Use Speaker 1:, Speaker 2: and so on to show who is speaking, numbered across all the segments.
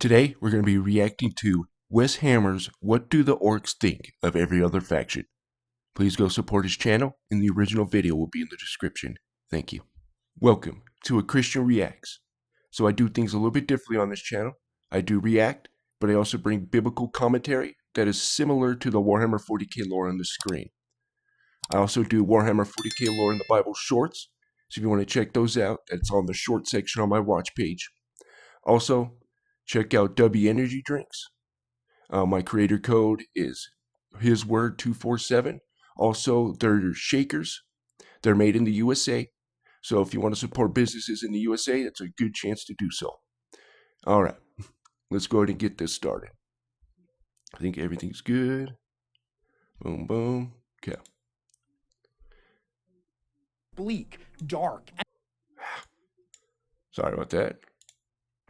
Speaker 1: Today, we're going to be reacting to WesHammer's What Do the Orcs Think of Every Other Faction. Please go support his channel, and the original video will be in the description. Thank you. Welcome to A Christian Reacts. So I do things a little bit differently on this channel. I do react, but I also bring biblical commentary that is similar to the Warhammer 40K lore on the screen. I also do Warhammer 40K lore in the Bible shorts, so if you want to check those out, that's on the short section on my watch page. Also, check out W Energy Drinks. My creator code is hisword247. Also, they're shakers. They're made in the USA. So if you want to support businesses in the USA, that's a good chance to do so. All right, let's go ahead and get this started. I think everything's good. Boom, boom. Okay.
Speaker 2: Bleak, dark.
Speaker 1: Sorry about that.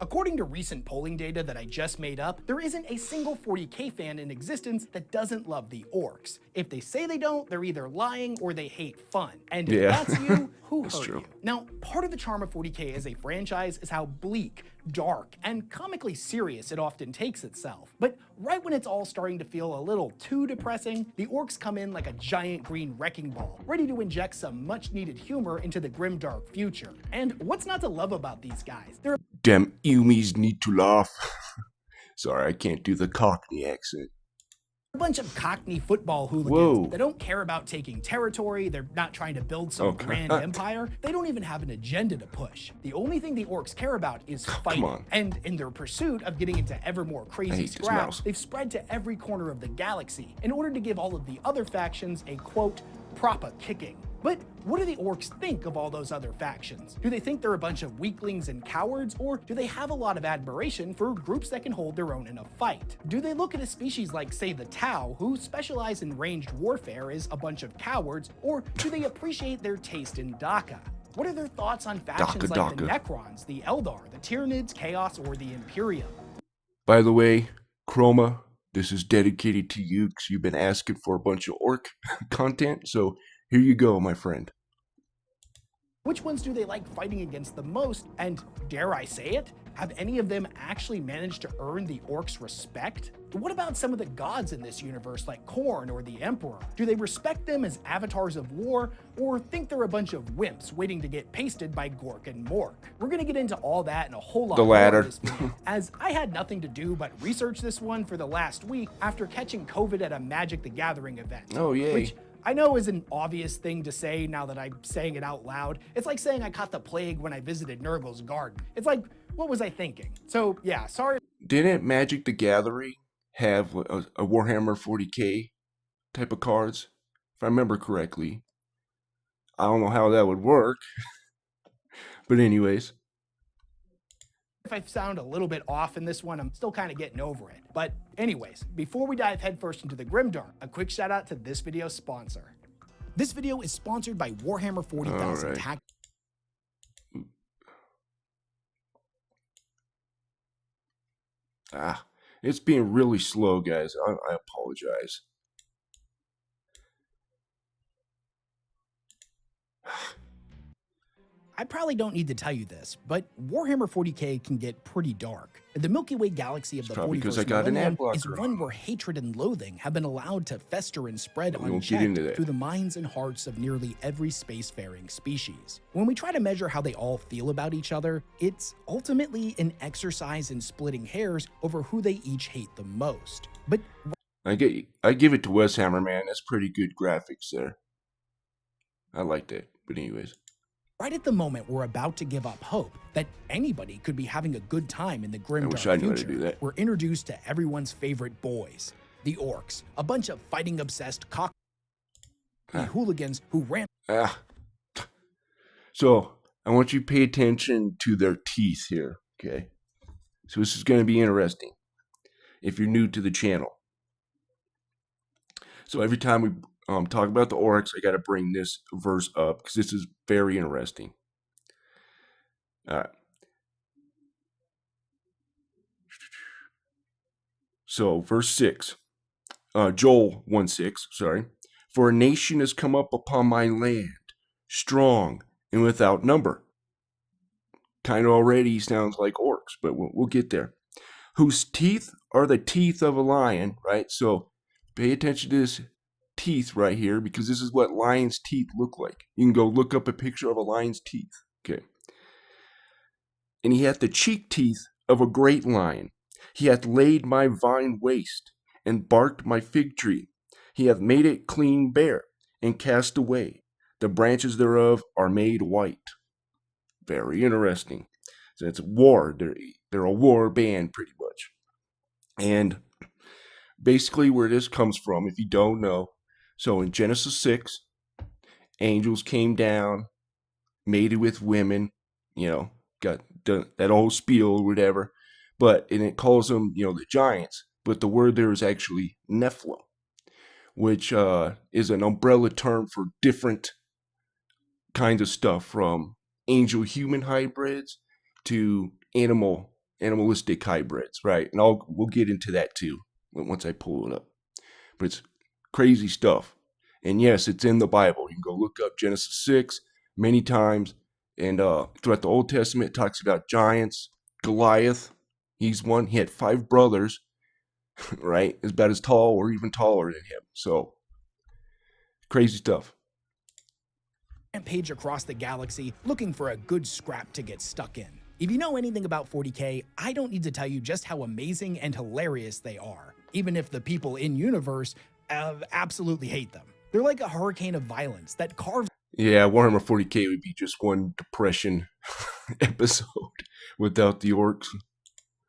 Speaker 2: According to recent polling data that I just made up, there isn't a single 40K fan in existence that doesn't love the Orks. If they say they don't, they're either lying or they hate fun. And if that's you, who hurt you? Now, part of the charm of 40K as a franchise is how bleak, dark, and comically serious it often takes itself. But right when it's all starting to feel a little too depressing, the Orks come in like a giant green wrecking ball, ready to inject some much-needed humor into the grimdark future. And what's not to love about these guys? They're
Speaker 1: Damn Umies need to laugh. Sorry, I can't do the Cockney accent.
Speaker 2: a bunch of Cockney football hooligans that don't care about taking territory. They're not trying to build some grand empire. They don't even have an agenda to push. The only thing the Orks care about is fighting. And in their pursuit of getting into ever more crazy scraps, they've spread to every corner of the galaxy in order to give all of the other factions a, quote, proper kicking. But what do the Orks think of all those other factions? Do they think they're a bunch of weaklings and cowards, or do they have a lot of admiration for groups that can hold their own in a fight? Do they look at a species like, say, the Tau, who specialize in ranged warfare, as a bunch of cowards, or do they appreciate their taste in Daka? What are their thoughts on factions like the Necrons, the Eldar, the Tyranids, Chaos, or the Imperium?
Speaker 1: By the way, Chroma, this is dedicated to you because you've been asking for a bunch of Orc content, so here you go, my friend.
Speaker 2: Which ones do they like fighting against the most? And dare I say it, have any of them actually managed to earn the Orcs' respect? What about some of the gods in this universe like Khorne or the Emperor? Do they respect them as avatars of war, or think they're a bunch of wimps waiting to get pasted by Gork and Mork? We're gonna get into all that and a whole lot more in this video, as I had nothing to do but research this one for the last week after catching COVID at a Magic the Gathering event.
Speaker 1: Oh, yay.
Speaker 2: Which I know is an obvious thing to say now that I'm saying it out loud. It's like saying I caught the plague when I visited Nurgle's garden. It's like, what was I thinking? So yeah, sorry.
Speaker 1: Didn't Magic the Gathering have a Warhammer 40K type of cards? If I remember correctly. I don't know how that would work. But anyways.
Speaker 2: If I sound a little bit off in this one, I'm still kind of getting over it. But anyways, before we dive headfirst into the Grimdark, a quick shout out to this video's sponsor. This video is sponsored by Warhammer 40,000
Speaker 1: It's being really slow, guys. I apologize.
Speaker 2: I probably don't need to tell you this, but Warhammer 40K can get pretty dark. The Milky Way galaxy of the 41st millennium is one where hatred and loathing have been allowed to fester and spread unchecked through the minds and hearts of nearly every spacefaring species. When we try to measure how they all feel about each other, it's ultimately an exercise in splitting hairs over who they each hate the most. But
Speaker 1: I give it to WesHammer, man. That's pretty good graphics there. I like that. But anyways.
Speaker 2: Right at the moment we're about to give up hope that anybody could be having a good time in the grimdark future, we're introduced to everyone's favorite boys, the Orks, a bunch of fighting-obsessed hooligans who ran.
Speaker 1: So, I want you to pay attention to their teeth here, okay? So this is going to be interesting if you're new to the channel. So every time we talk about the Orcs, I got to bring this verse up because this is very interesting. All right. So, verse 6. Joel 1:6, sorry. For a nation has come up upon my land, strong and without number. Kind of already sounds like Orcs, but we'll get there. whose teeth are the teeth of a lion, right? So pay attention to this teeth right here, because this is what lion's teeth look like. You can go look up a picture of a lion's teeth. Okay. And he hath the cheek teeth of a great lion. He hath laid my vine waste, and barked my fig tree. He hath made it clean bare, and cast away. The branches thereof are made white. Very interesting. So it's war. They're a war band, pretty much. And basically where this comes from, if you don't know, so in Genesis 6, angels came down, mated with women, got that old spiel or whatever, and it calls them, the giants, but the word there is actually Nephilim, which is an umbrella term for different kinds of stuff, from angel-human hybrids to animalistic hybrids, right? And we'll get into that too once I pull it up. But it's crazy stuff. And yes, it's in the Bible. You can go look up Genesis 6 many times. And throughout the Old Testament, it talks about giants. Goliath, he's one. He had 5 brothers, right? Is about as tall or even taller than him. So, crazy stuff.
Speaker 2: Page across the galaxy looking for a good scrap to get stuck in. If you know anything about 40K, I don't need to tell you just how amazing and hilarious they are, even if the people in universe absolutely hate them. They're like a hurricane of violence that carves.
Speaker 1: Yeah, Warhammer 40K would be just one depression episode without the orcs.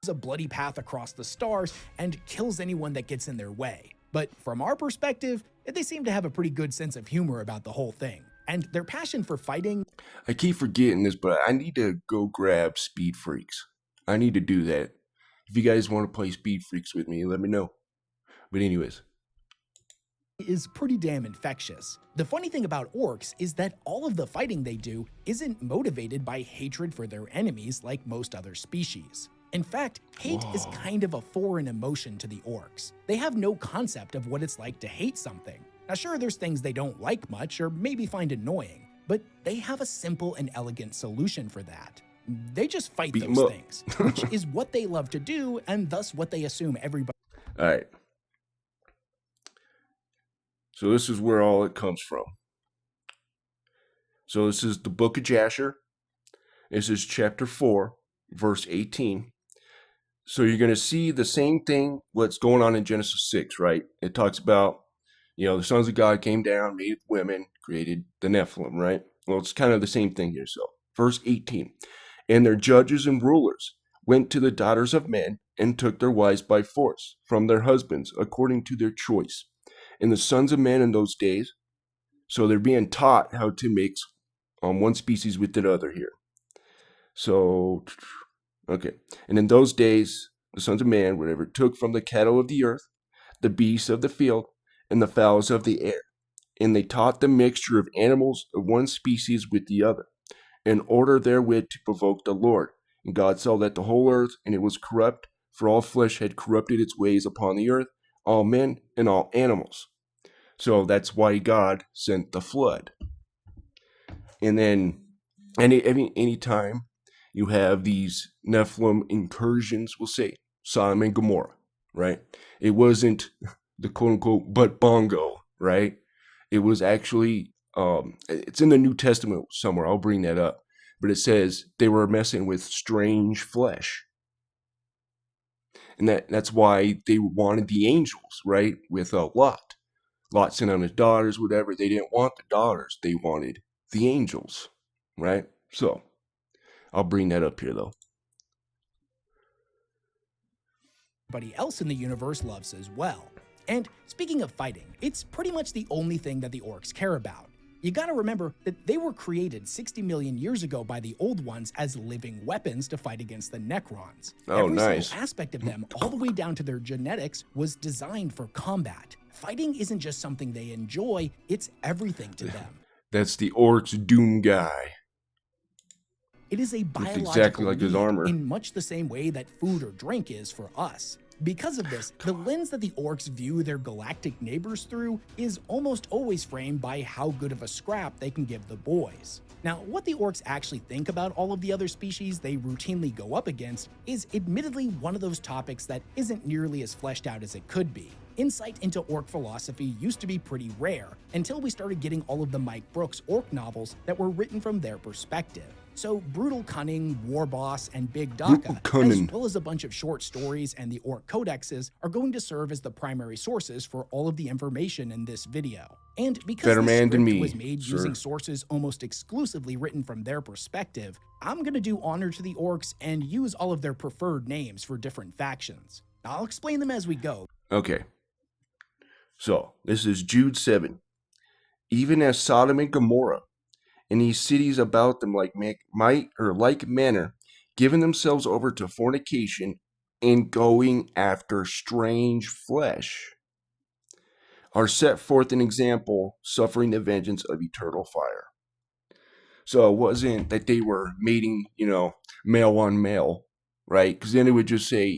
Speaker 2: A bloody path across the stars and kills anyone that gets in their way. But from our perspective, they seem to have a pretty good sense of humor about the whole thing. And their passion for fighting.
Speaker 1: I keep forgetting this, but I need to go grab Speed Freaks. I need to do that. If you guys want to play Speed Freaks with me, let me know. But anyways.
Speaker 2: Is pretty damn infectious. The funny thing about orcs is that all of the fighting they do isn't motivated by hatred for their enemies like most other species. In fact, hate is kind of a foreign emotion to the orcs. They have no concept of what it's like to hate something. Now sure, there's things they don't like much or maybe find annoying, but they have a simple and elegant solution for that. They just fight those things, which is what they love to do and thus what they assume everybody.
Speaker 1: All right. So this is where all it comes from. So this is the book of Jasher. This is chapter 4, verse 18. So you're going to see the same thing, what's going on in Genesis 6, right? It talks about, the sons of God came down, made women, created the Nephilim, right? Well, it's kind of the same thing here. So verse 18. And their judges and rulers went to the daughters of men and took their wives by force from their husbands according to their choice. And the sons of men in those days, so they're being taught how to mix one species with another here. So, okay. And in those days, the sons of man, whatever, took from the cattle of the earth, the beasts of the field, and the fowls of the air. And they taught the mixture of animals of one species with the other, in order therewith to provoke the Lord. And God saw that the whole earth, and it was corrupt, for all flesh had corrupted its ways upon the earth, all men and all animals. So that's why God sent the flood. And then any time you have these Nephilim incursions, we'll say Sodom and Gomorrah, right? It wasn't the quote-unquote but bongo, right? It was actually, it's in the New Testament somewhere, I'll bring that up. But it says they were messing with strange flesh. And that's why they wanted the angels, right? With Lot. Lot sent on his daughters, whatever. They didn't want the daughters. They wanted the angels, right? So, I'll bring that up here, though.
Speaker 2: Everybody else in the universe loves as well. And speaking of fighting, it's pretty much the only thing that the orcs care about. You gotta remember that they were created 60 million years ago by the old ones as living weapons to fight against the Necrons.
Speaker 1: Oh,
Speaker 2: Every
Speaker 1: nice.
Speaker 2: single aspect of them, all the way down to their genetics, was designed for combat. Fighting isn't just something they enjoy, it's everything to them.
Speaker 1: That's the Orcs Doom guy.
Speaker 2: It is a biological
Speaker 1: exactly like his
Speaker 2: need
Speaker 1: armor.
Speaker 2: in much the same way that food or drink is for us. Because of this, the lens that the Orks view their galactic neighbors through is almost always framed by how good of a scrap they can give the boys. Now, what the Orks actually think about all of the other species they routinely go up against is admittedly one of those topics that isn't nearly as fleshed out as it could be. Insight into Ork philosophy used to be pretty rare until we started getting all of the Mike Brooks Ork novels that were written from their perspective. So Brutal Cunning, War Boss, and Big Daka, as well as a bunch of short stories and the Ork codexes, are going to serve as the primary sources for all of the information in this video. And because the script was made using sources almost exclusively written from their perspective, I'm going to do honor to the Orks and use all of their preferred names for different factions. I'll explain them as we go.
Speaker 1: Okay. So, this is Jude 7. Even as Sodom and Gomorrah, and these cities about them like manner, giving themselves over to fornication and going after strange flesh, are set forth an example, suffering the vengeance of eternal fire. So it wasn't that they were mating, male on male, right? Because then it would just say,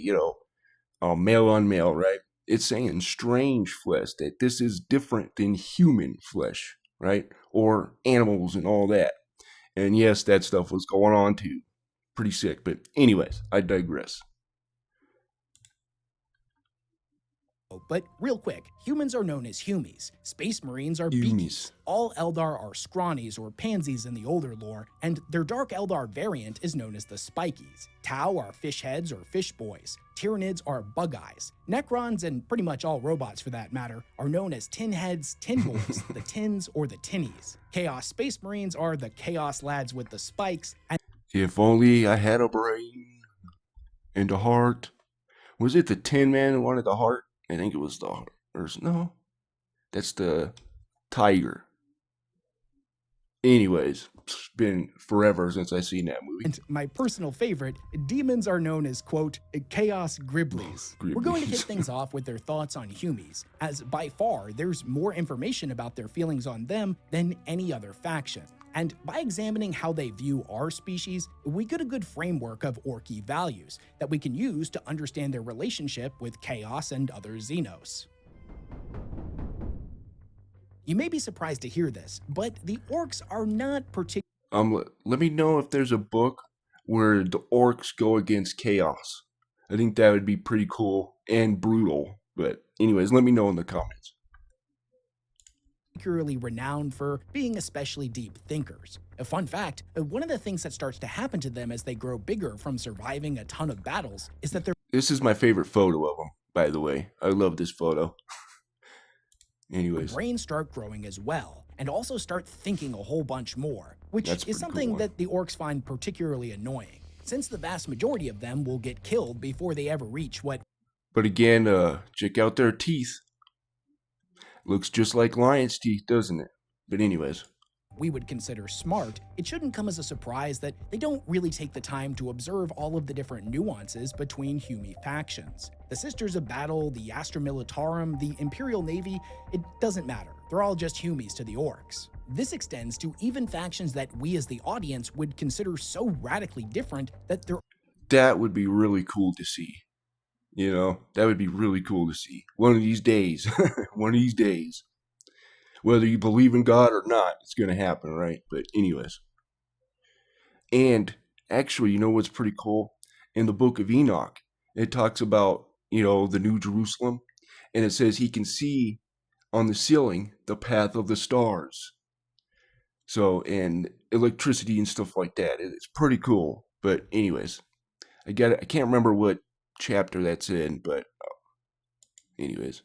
Speaker 1: male on male, right? It's saying strange flesh, that this is different than human flesh, right? Or animals and all that. And yes, that stuff was going on too. Pretty sick. But anyways, I digress.
Speaker 2: But real quick, humans are known as humies. Space Marines are beakies. All Eldar are scrawnies or pansies in the older lore, and their Dark Eldar variant is known as the Spikies. Tau are fish heads or fish boys. Tyranids are bug eyes. Necrons, and pretty much all robots for that matter, are known as tin heads, tin boys, the tins, or the tinnies. Chaos Space Marines are the chaos lads with the spikes. And
Speaker 1: if only I had a brain and a heart. Was it the Tin Man who wanted the heart? I think it was the heart. No, that's the tiger. Anyways, it's been forever since I've seen that movie.
Speaker 2: And my personal favorite, demons are known as, quote, chaos griblies. We're going to kick things off with their thoughts on humies, as by far there's more information about their feelings on them than any other faction. And by examining how they view our species, we get a good framework of Orky values that we can use to understand their relationship with Chaos and other Xenos. You may be surprised to hear this, but the Orks are not particularly...
Speaker 1: Let me know if there's a book where the Orks go against Chaos. I think that would be pretty cool and brutal. But anyways, let me know in the comments.
Speaker 2: Particularly renowned for being especially deep thinkers. A fun fact, one of the things that starts to happen to them as they grow bigger from surviving a ton of battles is that their...
Speaker 1: This is my favorite photo of them, by the way. I love this photo. Anyways.
Speaker 2: Brains start growing as well, and also start thinking a whole bunch more, which is something that the Orks find particularly annoying, since the vast majority of them will get killed before they ever reach what...
Speaker 1: But again, check out their teeth. Looks just like lion's teeth, doesn't it? But anyways.
Speaker 2: We would consider smart. It shouldn't come as a surprise that they don't really take the time to observe all of the different nuances between Humie factions. The Sisters of Battle, the Astra Militarum, the Imperial Navy, it doesn't matter. They're all just Humies to the Orks. This extends to even factions that we as the audience would consider so radically different that they're...
Speaker 1: That would be really cool to see. That would be really cool to see. One of these days. One of these days. Whether you believe in God or not, it's going to happen, right? But anyways. And actually, you know what's pretty cool? In the book of Enoch, it talks about, the New Jerusalem. And it says he can see on the ceiling the path of the stars. So, and electricity and stuff like that. It's pretty cool. But anyways, I can't remember what chapter that's in, but anyways,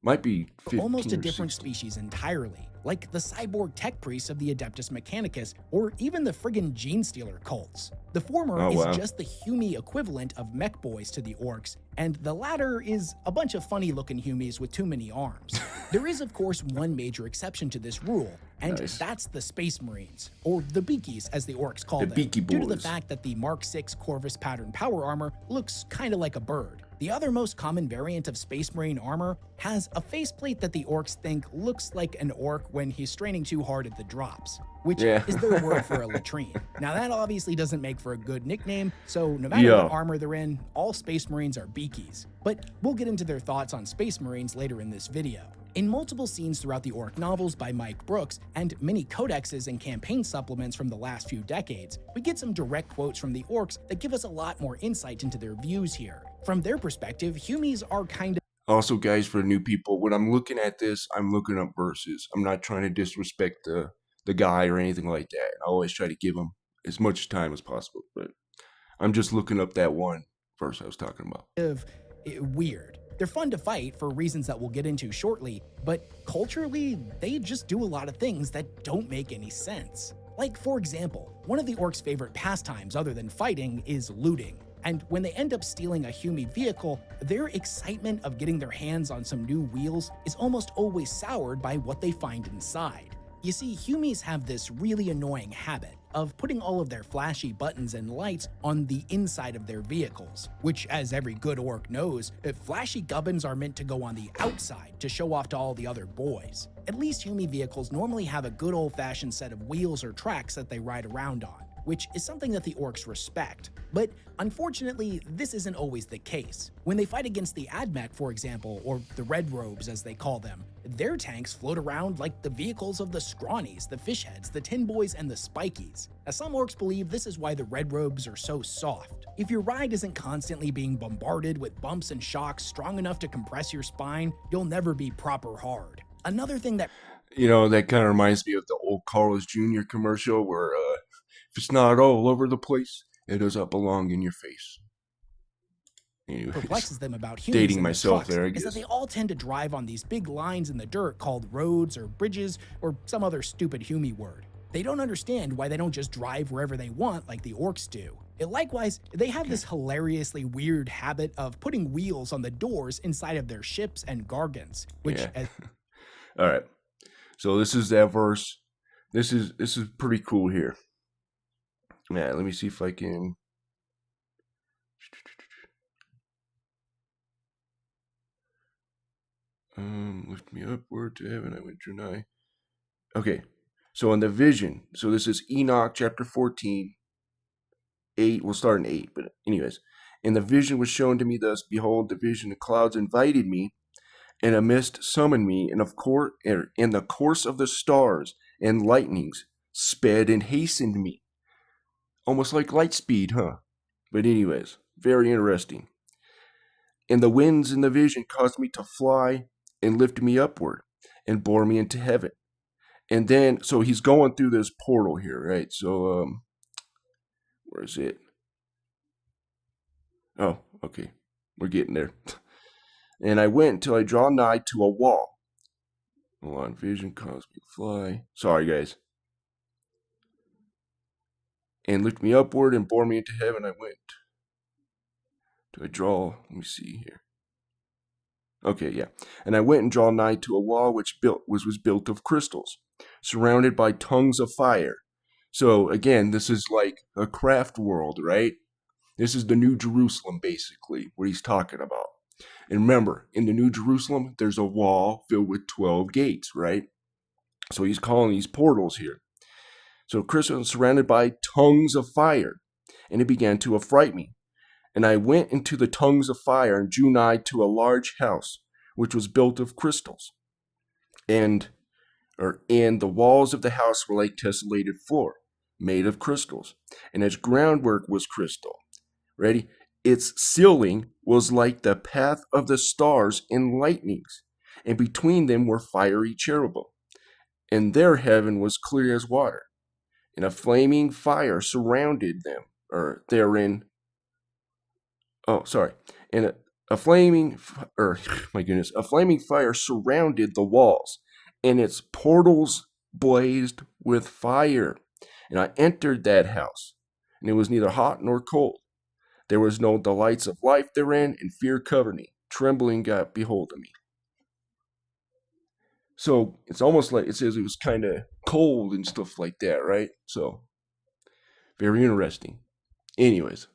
Speaker 1: might be 15
Speaker 2: almost a
Speaker 1: or
Speaker 2: different
Speaker 1: 16.
Speaker 2: species entirely, like the cyborg tech priests of the Adeptus Mechanicus, or even the friggin' Gene Stealer cults. The former is just the Humie equivalent of mech boys to the Orks, and the latter is a bunch of funny-looking Humies with too many arms. There is, of course, one major exception to this rule, and that's the Space Marines, or the Beakies, as the Orks call them,
Speaker 1: Beaky
Speaker 2: due to the
Speaker 1: boys.
Speaker 2: fact that the Mark VI Corvus pattern power armor looks kinda like a bird. The other most common variant of Space Marine armor has a faceplate that the Orks think looks like an orc when he's straining too hard at the drops, which is their word for a latrine. Now that obviously doesn't make for a good nickname, so no matter what armor they're in, all Space Marines are beakies. But we'll get into their thoughts on Space Marines later in this video. In multiple scenes throughout the Ork novels by Mike Brooks and many codexes and campaign supplements from the last few decades, we get some direct quotes from the Orks that give us a lot more insight into their views here. From their perspective, Humies are kind of...
Speaker 1: Also, guys, for new people, when I'm looking at this, I'm looking up verses. I'm not trying to disrespect the guy or anything like that. I always try to give him as much time as possible, but I'm just looking up that one verse I was talking about.
Speaker 2: Weird. They're fun to fight for reasons that we'll get into shortly, but culturally, they just do a lot of things that don't make any sense. Like, for example, one of the Orcs' favorite pastimes other than fighting is looting. And when they end up stealing a Humie vehicle, their excitement of getting their hands on some new wheels is almost always soured by what they find inside. You see, Humies have this really annoying habit of putting all of their flashy buttons and lights on the inside of their vehicles, which, as every good orc knows, flashy gubbins are meant to go on the outside to show off to all the other boys. At least Humie vehicles normally have a good old-fashioned set of wheels or tracks that they ride around on, which is something that the Orks respect. But unfortunately, this isn't always the case. When they fight against the Admech, for example, or the Red Robes as they call them, their tanks float around like the vehicles of the Scrawnies, the Fishheads, the Tin Boys, and the Spikies. Now, some Orks believe this is why the Red Robes are so soft. If your ride isn't constantly being bombarded with bumps and shocks strong enough to compress your spine, you'll never be proper hard. Another thing that...
Speaker 1: You know, that kind of reminds me of the old Carlos Jr. commercial where, if it's not all over the place, it doesn't belong in your face. Anyways,
Speaker 2: perplexes them about Humies
Speaker 1: dating myself there, I guess,
Speaker 2: is that they all tend to drive on these big lines in the dirt called roads or bridges or some other stupid Humie word. They don't understand why they don't just drive wherever they want like the Orks do. Likewise, they have this hilariously weird habit of putting wheels on the doors inside of their ships and gargants, which...
Speaker 1: All right, so this is that verse. This is pretty cool here. Yeah, let me see if I can... Lift me upward to heaven, I went drew nigh. Okay, so in the vision, so this is Enoch chapter 14, 8, we'll start in 8, but anyways. And the vision was shown to me thus, behold, the vision of clouds invited me, and a mist summoned me, and in the course of the stars and lightnings sped and hastened me. Almost like light speed, huh? But anyways, very interesting. And the winds in the vision caused me to fly and lift me upward and bore me into heaven. And then, so he's going through this portal here, right? So, where is it? Oh, okay. We're getting there. And I went until I draw nigh to a wall. Hold on, vision caused me to fly. Sorry, guys. And lift me upward and bore me into heaven. I went. Do I draw? Let me see here. Okay, yeah. And I went and draw nigh to a wall which was built of crystals, surrounded by tongues of fire. So again, this is like a craft world, right? This is the New Jerusalem, basically, what he's talking about. And remember, in the New Jerusalem, there's a wall filled with 12 gates, right? So he's calling these portals here. So crystals surrounded by tongues of fire, and it began to affright me. And I went into the tongues of fire and drew nigh to a large house, which was built of crystals. And the walls of the house were like tessellated floor, made of crystals. And its groundwork was crystal. Ready? Its ceiling was like the path of the stars and lightnings. And between them were fiery cherubim. And their heaven was clear as water. And a flaming fire surrounded them, or therein... Oh, sorry. And a flaming fire surrounded the walls, and its portals blazed with fire. And I entered that house, and it was neither hot nor cold. There was no delights of life therein, and fear covered me. Trembling got behold of me. So it's almost like it says it was kind of cold and stuff like that, right? So very interesting. Anyways.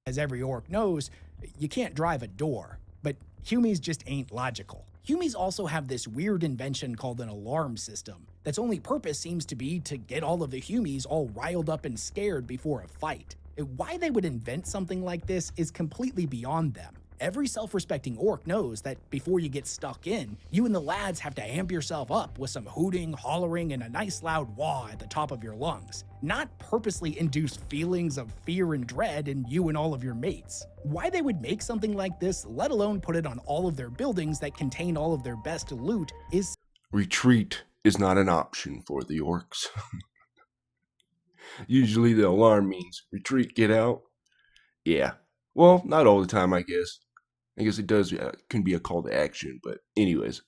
Speaker 2: As every orc knows, you can't drive a door, but humies just ain't logical. Humies also have this weird invention called an alarm system that's only purpose seems to be to get all of the humies all riled up and scared before a fight. Why they would invent something like this is completely beyond them. Every self-respecting orc knows that before you get stuck in, you and the lads have to amp yourself up with some hooting, hollering, and a nice loud wah at the top of your lungs, not purposely induce feelings of fear and dread in you and all of your mates. Why they would make something like this, let alone put it on all of their buildings that contain all of their best loot, is...
Speaker 1: Retreat is not an option for the orcs. Usually the alarm means retreat, get out. Yeah. Well, not all the time, I guess. I guess it does, can be a call to action, but anyways,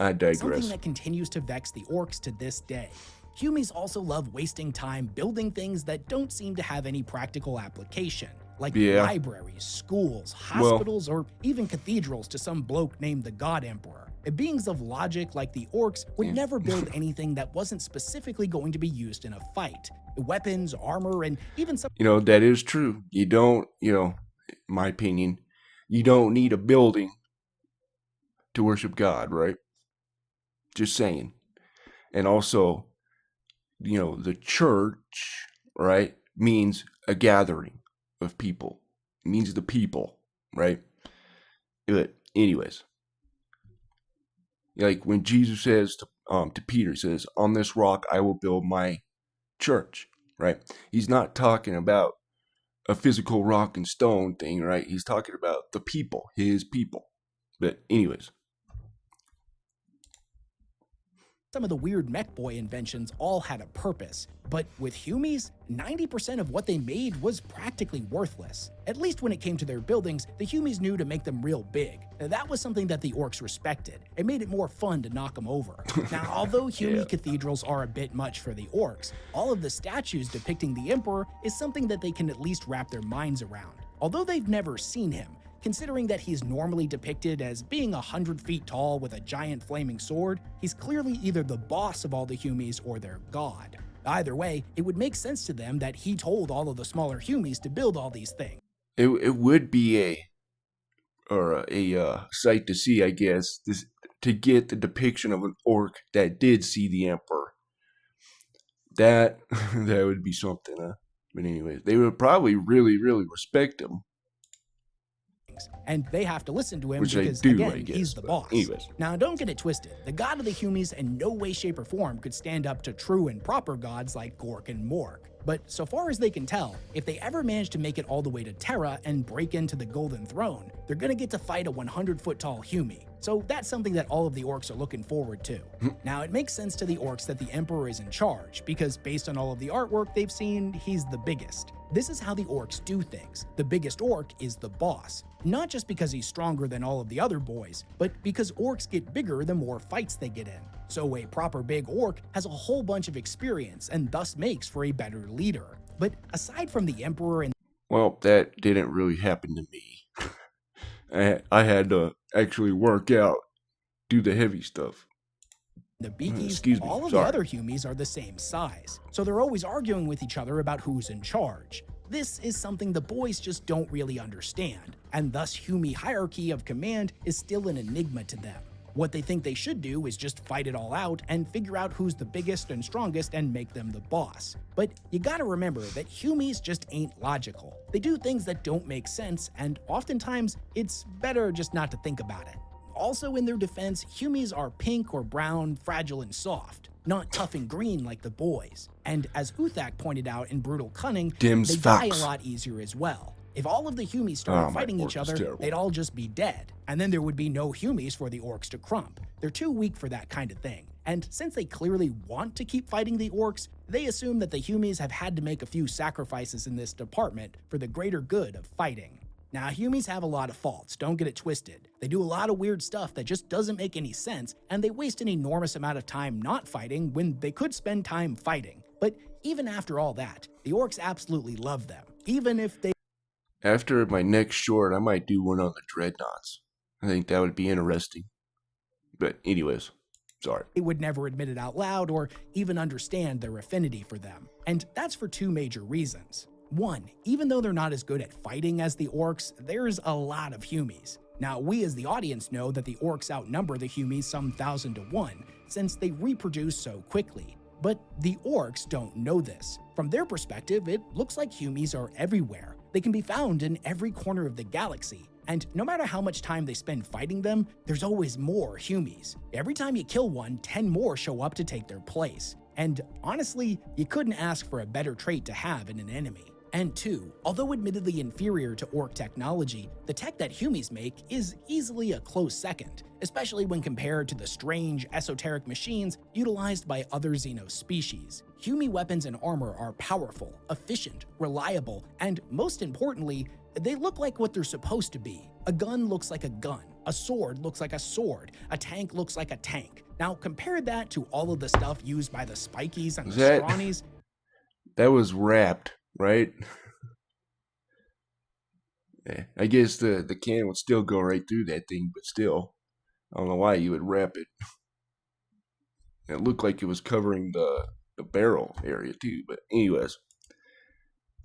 Speaker 1: I digress.
Speaker 2: Something that continues to vex the orcs to this day. Humies also love wasting time building things that don't seem to have any practical application, like libraries, schools, hospitals, or even cathedrals to some bloke named the God Emperor. Beings of logic like the orcs would never build anything that wasn't specifically going to be used in a fight. Weapons, armor, and even some...
Speaker 1: You know, that is true. You don't, in my opinion, you don't need a building to worship God, right? Just saying. And also, the church, right, means a gathering of people. It means the people, right? But anyways, like when Jesus says to Peter, he says, "On this rock I will build my church," right? He's not talking about a physical rock and stone thing, right? He's talking about the people, his people. But anyways,
Speaker 2: some of the weird mech boy inventions all had a purpose, but with humies, 90% of what they made was practically worthless. At least when it came to their buildings, the humies knew to make them real big. That was something that the orcs respected. It made it more fun to knock them over. Now, although humie cathedrals are a bit much for the orcs, all of the statues depicting the Emperor is something that they can at least wrap their minds around. Although they've never seen him, considering that he's normally depicted as being 100 feet tall with a giant flaming sword, he's clearly either the boss of all the humies or their god. Either way, it would make sense to them that he told all of the smaller humies to build all these things.
Speaker 1: It would be a sight to see, I guess, to get the depiction of an orc that did see the Emperor. That would be something, But anyways, they would probably really, really respect him.
Speaker 2: And they have to listen to him
Speaker 1: because,
Speaker 2: again, he's the boss.
Speaker 1: Anyways.
Speaker 2: Now, don't get it twisted. The god of the humies in no way, shape, or form could stand up to true and proper gods like Gork and Mork. But so far as they can tell, if they ever manage to make it all the way to Terra and break into the Golden Throne, they're gonna get to fight a 100-foot-tall humie. So that's something that all of the orcs are looking forward to. Now, it makes sense to the orcs that the Emperor is in charge, because based on all of the artwork they've seen, he's the biggest. This is how the orcs do things. The biggest orc is the boss. Not just because he's stronger than all of the other boys, but because orcs get bigger the more fights they get in. So a proper big orc has a whole bunch of experience and thus makes for a better leader. But aside from the Emperor and...
Speaker 1: Well, that didn't really happen to me. I had to actually work out, do the heavy stuff.
Speaker 2: The beakies, all of the other humies are the same size, so they're always arguing with each other about who's in charge. This is something the boys just don't really understand, and thus humie hierarchy of command is still an enigma to them. What they think they should do is just fight it all out and figure out who's the biggest and strongest and make them the boss. But you gotta remember that humies just ain't logical. They do things that don't make sense, and oftentimes it's better just not to think about it. Also, in their defense, humies are pink or brown, fragile and soft, not tough and green like the boys. And as Uthak pointed out in Brutal Cunning, they die a lot easier as well. If all of the humies started fighting each other, they'd all just be dead, and then there would be no humies for the orcs to crump. They're too weak for that kind of thing. And since they clearly want to keep fighting the orcs, they assume that the humies have had to make a few sacrifices in this department for the greater good of fighting. Now, humies have a lot of faults, don't get it twisted. They do a lot of weird stuff that just doesn't make any sense, and they waste an enormous amount of time not fighting when they could spend time fighting. But even after all that, the orcs absolutely love them, even if they...
Speaker 1: After my next short, I might do one on the dreadnoughts. I think that would be interesting. But anyways, sorry.
Speaker 2: They would never admit it out loud or even understand their affinity for them. And that's for two major reasons. One, even though they're not as good at fighting as the orcs, there's a lot of humies. Now, we as the audience know that the orcs outnumber the humies some 1,000 to 1, since they reproduce so quickly. But the orcs don't know this. From their perspective, it looks like humies are everywhere. They can be found in every corner of the galaxy, and no matter how much time they spend fighting them, there's always more humies. Every time you kill one, 10 more show up to take their place. And honestly, you couldn't ask for a better trait to have in an enemy. And two, although admittedly inferior to orc technology, the tech that humies make is easily a close second, especially when compared to the strange, esoteric machines utilized by other Xeno species. Humie weapons and armor are powerful, efficient, reliable, and most importantly, they look like what they're supposed to be. A gun looks like a gun, a sword looks like a sword, a tank looks like a tank. Now compare that to all of the stuff used by the spikies and the scrawnies.
Speaker 1: That was wrapped, right? Yeah, I guess the can would still go right through that thing, but still, I don't know why you would wrap it. It looked like it was covering the barrel area too, but anyways,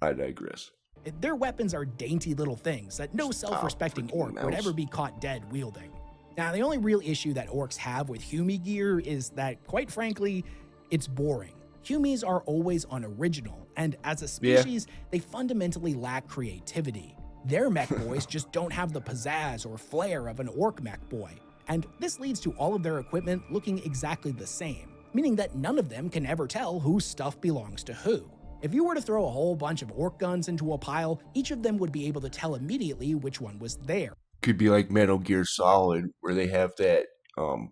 Speaker 1: I digress.
Speaker 2: Their weapons are dainty little things that no self-respecting orc would ever be caught dead wielding. Now, the only real issue that orcs have with humie gear is that, quite frankly, it's boring. Humies are always unoriginal, and as a species, they fundamentally lack creativity. Their mech boys just don't have the pizzazz or flair of an orc mech boy, and this leads to all of their equipment looking exactly the same, meaning that none of them can ever tell whose stuff belongs to who. If you were to throw a whole bunch of orc guns into a pile, each of them would be able to tell immediately which one was theirs.
Speaker 1: Could be like Metal Gear Solid, where they have that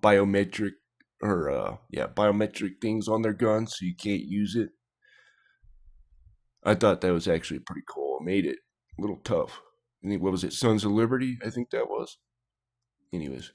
Speaker 1: biometric things on their guns, so you can't use it. I thought that was actually pretty cool. It made it a little tough. I think, what was it, Sons of Liberty? I think that was. Anyways.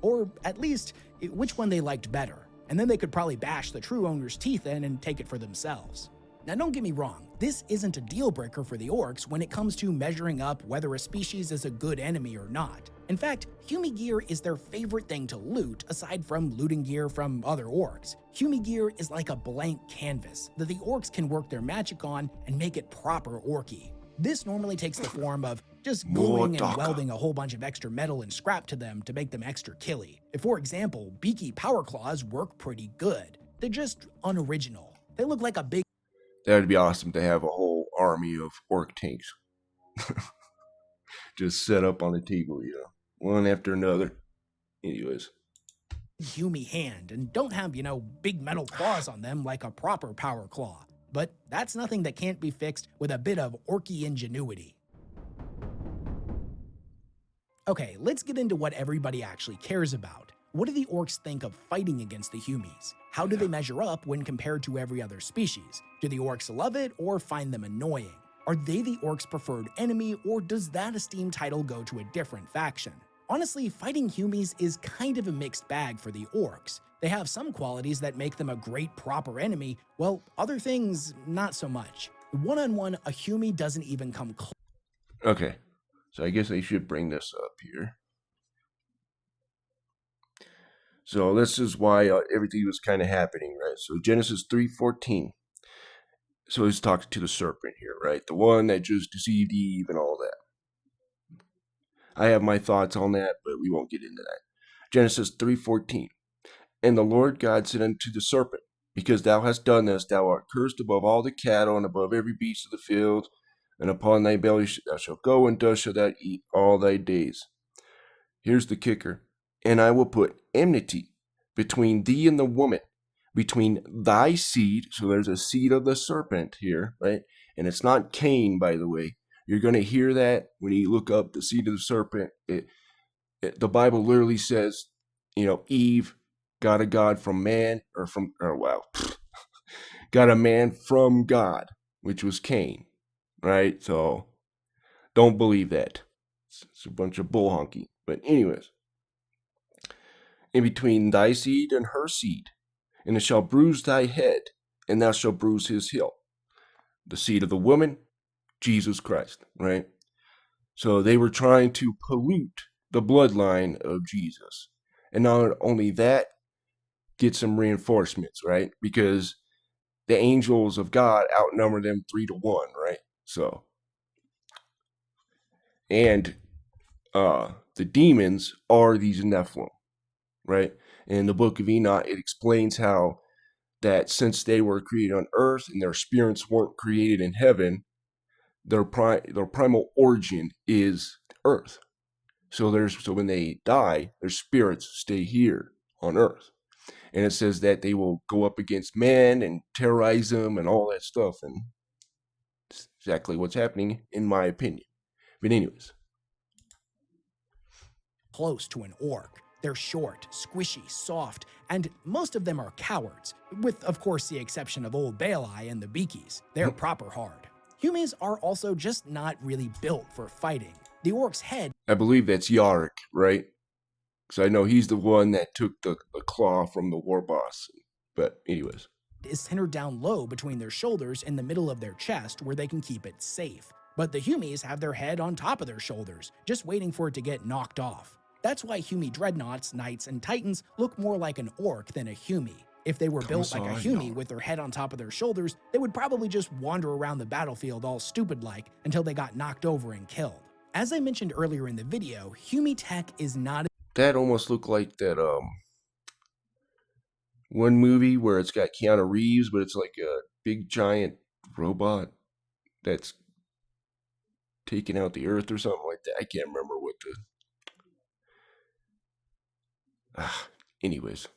Speaker 2: Or at least, which one they liked better. And then they could probably bash the true owner's teeth in and take it for themselves. Now don't get me wrong, this isn't a deal breaker for the orcs when it comes to measuring up whether a species is a good enemy or not. In fact, humie gear is their favorite thing to loot aside from looting gear from other orcs. Humie gear is like a blank canvas that the orcs can work their magic on and make it proper orky. This normally takes the form of just gluing and welding a whole bunch of extra metal and scrap to them to make them extra killy. For example, beaky power claws work pretty good. They're just unoriginal. They look like a big...
Speaker 1: That would be awesome to have a whole army of orc tanks. Just set up on the table, one after another. Anyways.
Speaker 2: Humie hand and don't have, big metal claws on them like a proper power claw. But that's nothing that can't be fixed with a bit of orky ingenuity. Okay, let's get into what everybody actually cares about. What do the orcs think of fighting against the humies? How do they measure up when compared to every other species? Do the orcs love it or find them annoying? Are they the orcs' preferred enemy, or does that esteemed title go to a different faction? Honestly, fighting humies is kind of a mixed bag for the orcs. They have some qualities that make them a great proper enemy, while other things, not so much. One-on-one, a humie doesn't even come close.
Speaker 1: Okay, so I guess I should bring this up here. So this is why everything was kind of happening, right? So Genesis 3:14. So he's talking to the serpent here, right? The one that just deceived Eve and all that. I have my thoughts on that, but we won't get into that. Genesis 3:14. And the Lord God said unto the serpent, because thou hast done this, thou art cursed above all the cattle and above every beast of the field, and upon thy belly thou shalt go, and dust shalt thou eat all thy days. Here's the kicker. And I will put enmity between thee and the woman, between thy seed. So there's a seed of the serpent here, right? And it's not Cain, by the way. You're going to hear that when you look up the seed of the serpent. The Bible literally says, Eve got a God from man, got a man from God, which was Cain, right? So don't believe that. It's a bunch of bull honky. But anyways, in between thy seed and her seed, and it shall bruise thy head, and thou shalt bruise his heel. The seed of the woman, Jesus Christ, right? So they were trying to pollute the bloodline of Jesus. And not only that, get some reinforcements, right? Because the angels of God outnumber them 3-1, right? So, and the demons are these Nephilim, right? In the book of Enoch, it explains how that since they were created on earth and their spirits weren't created in heaven, their primal origin is earth. So when they die, their spirits stay here on earth. And it says that they will go up against men and terrorize them and all that stuff. And it's exactly what's happening, in my opinion. But anyways.
Speaker 2: Close to an orc. They're short, squishy, soft, and most of them are cowards, with, of course, the exception of old Baelai and the Beakies. They're proper hard. Humies are also just not really built for fighting. The orc's head...
Speaker 1: I believe that's Yarrick, right? Because I know he's the one that took the claw from the war boss. But anyways.
Speaker 2: ...is centered down low between their shoulders in the middle of their chest where they can keep it safe. But the Humies have their head on top of their shoulders, just waiting for it to get knocked off. That's why Humie dreadnoughts, knights, and titans look more like an orc than a Humie. If they were built like a Humie with their head on top of their shoulders, they would probably just wander around the battlefield all stupid-like until they got knocked over and killed. As I mentioned earlier in the video, Humie tech is not...
Speaker 1: That almost looked like that one movie where it's got Keanu Reeves, but it's like a big giant robot that's taking out the earth or something like that. I can't remember what the... anyways.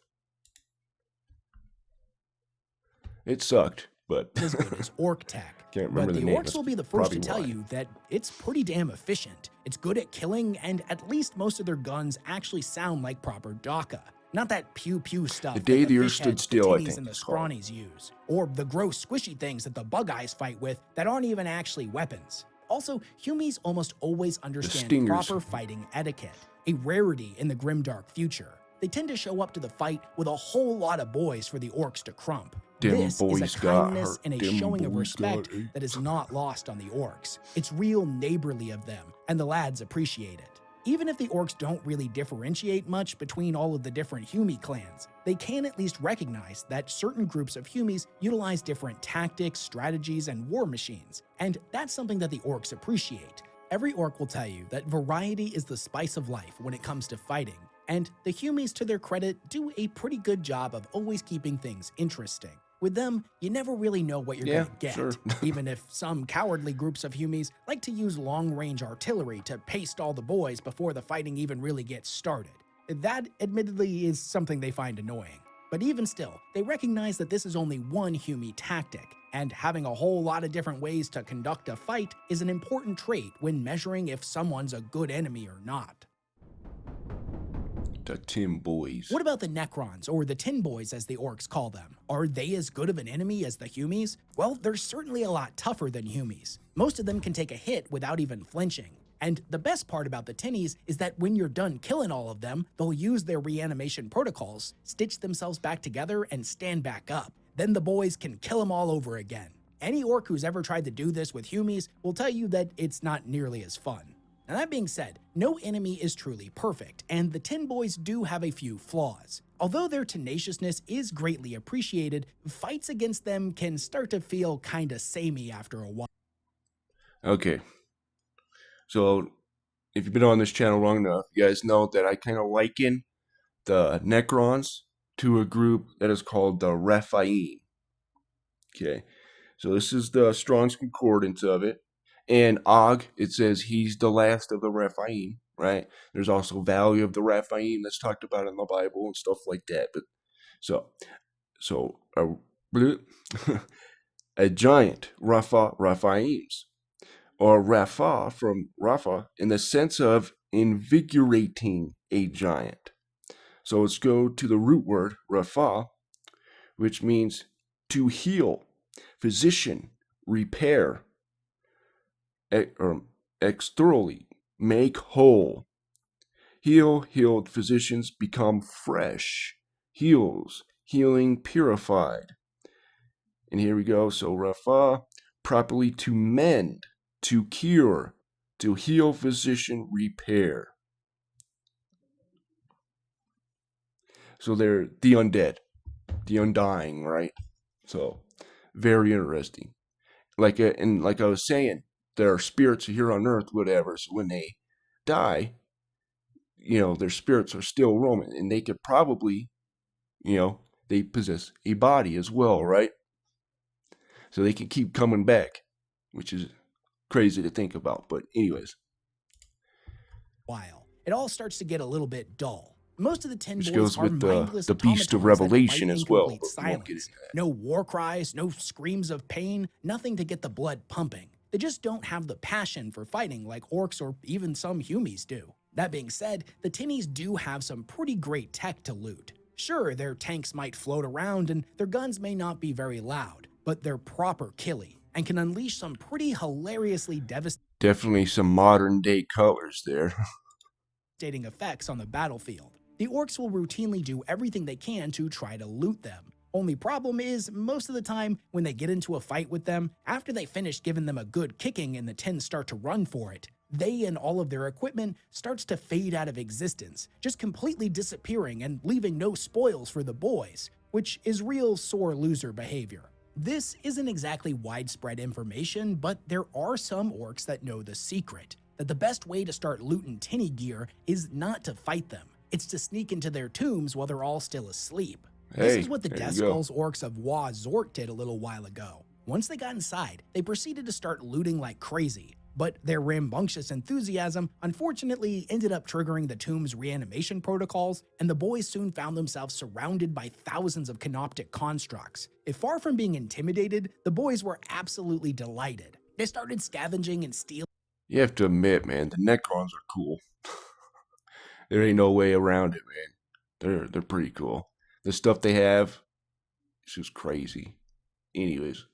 Speaker 1: It sucked, but...
Speaker 2: as good as orc tech.
Speaker 1: Can't remember
Speaker 2: but
Speaker 1: the
Speaker 2: the
Speaker 1: name.
Speaker 2: orcs will be the first to tell you that it's pretty damn efficient. It's good at killing, and at least most of their guns actually sound like proper Daka. Not that pew-pew stuff
Speaker 1: the day
Speaker 2: that
Speaker 1: the earth stood still, I think,
Speaker 2: and the scrawnies use, or the gross squishy things that the bug eyes fight with that aren't even actually weapons. Also, Humies almost always understand proper fighting etiquette, a rarity in the grimdark future. They tend to show up to the fight with a whole lot of boys for the orcs to crump. This is a kindness and a showing of respect that is not lost on the orcs. It's real neighborly of them, and the lads appreciate it. Even if the orcs don't really differentiate much between all of the different Humie clans, they can at least recognize that certain groups of Humies utilize different tactics, strategies, and war machines, and that's something that the orcs appreciate. Every orc will tell you that variety is the spice of life when it comes to fighting, and the Humies, to their credit, do a pretty good job of always keeping things interesting. With them, you never really know what you're gonna get, even if some cowardly groups of Humies like to use long-range artillery to paste all the boys before the fighting even really gets started. That, admittedly, is something they find annoying. But even still, they recognize that this is only one Humie tactic, and having a whole lot of different ways to conduct a fight is an important trait when measuring if someone's a good enemy or not.
Speaker 1: The Tin Boys.
Speaker 2: What about the Necrons, or the Tin Boys as the orcs call them? Are they as good of an enemy as the Humies? Well, they're certainly a lot tougher than Humies. Most of them can take a hit without even flinching. And the best part about the Tinnies is that when you're done killing all of them, they'll use their reanimation protocols, stitch themselves back together, and stand back up. Then the boys can kill them all over again. Any orc who's ever tried to do this with Humies will tell you that it's not nearly as fun. Now that being said, no enemy is truly perfect, and the Tin Boys do have a few flaws. Although their tenaciousness is greatly appreciated, fights against them can start to feel kinda samey after a while.
Speaker 1: Okay. So, if you've been on this channel long enough, you guys know that I kind of liken the Necrons to a group that is called the Rephaim. Okay. So this is the Strong's Concordance of it. And Og, it says he's the last of the Rephaim, right? There's also value of the Rephaim that's talked about in the Bible and stuff like that. But a giant, Rephaims, or Rapha from Rapha, in the sense of invigorating a giant. So let's go to the root word, Rapha, which means to heal, physician, repair, externally, make whole. Heal, healed, physicians become fresh. Heals, healing, purified. And here we go. So Rapha, properly to mend, to cure, to heal, physician, repair. So they're the undead, the undying, right? So Very interesting. And like I was saying, there are spirits here on Earth, whatever. So when they die, their spirits are still roaming, and they could probably, they possess a body as well, right? So they can keep coming back, which is crazy to think about. But anyways,
Speaker 2: while it all starts to get a little bit dull. Most of the Tin
Speaker 1: which
Speaker 2: Boys
Speaker 1: goes
Speaker 2: are
Speaker 1: with
Speaker 2: mindless
Speaker 1: the Beast of
Speaker 2: automatons that
Speaker 1: Revelation
Speaker 2: fight in
Speaker 1: as well.
Speaker 2: complete
Speaker 1: But we won't get
Speaker 2: silence.
Speaker 1: into that.
Speaker 2: No war cries, no screams of pain, nothing to get the blood pumping. They just don't have the passion for fighting like orcs or even some humies do. That being said, the Tinnies do have some pretty great tech to loot. Sure, their tanks might float around and their guns may not be very loud, but they're proper killy and can unleash some pretty hilariously
Speaker 1: definitely some modern day colors there.
Speaker 2: effects on the battlefield. The orcs will routinely do everything they can to try to loot them. Only problem is, most of the time, when they get into a fight with them, after they finish giving them a good kicking and the Tins start to run for it, they and all of their equipment starts to fade out of existence, just completely disappearing and leaving no spoils for the boys, which is real sore loser behavior. This isn't exactly widespread information, but there are some orcs that know the secret, that the best way to start looting tinny gear is not to fight them. It's to sneak into their tombs while they're all still asleep. This is what the Death Skulls orcs of Wa Zort did a little while ago. Once they got inside, they proceeded to start looting like crazy, but their rambunctious enthusiasm unfortunately ended up triggering the tomb's reanimation protocols, and the boys soon found themselves surrounded by thousands of canoptic constructs. If far from being intimidated, the boys were absolutely delighted. They started scavenging and stealing.
Speaker 1: You have to admit, man, the Necrons are cool. There ain't no way around it, man. They're pretty cool. The stuff they have, it's just crazy. Anyways,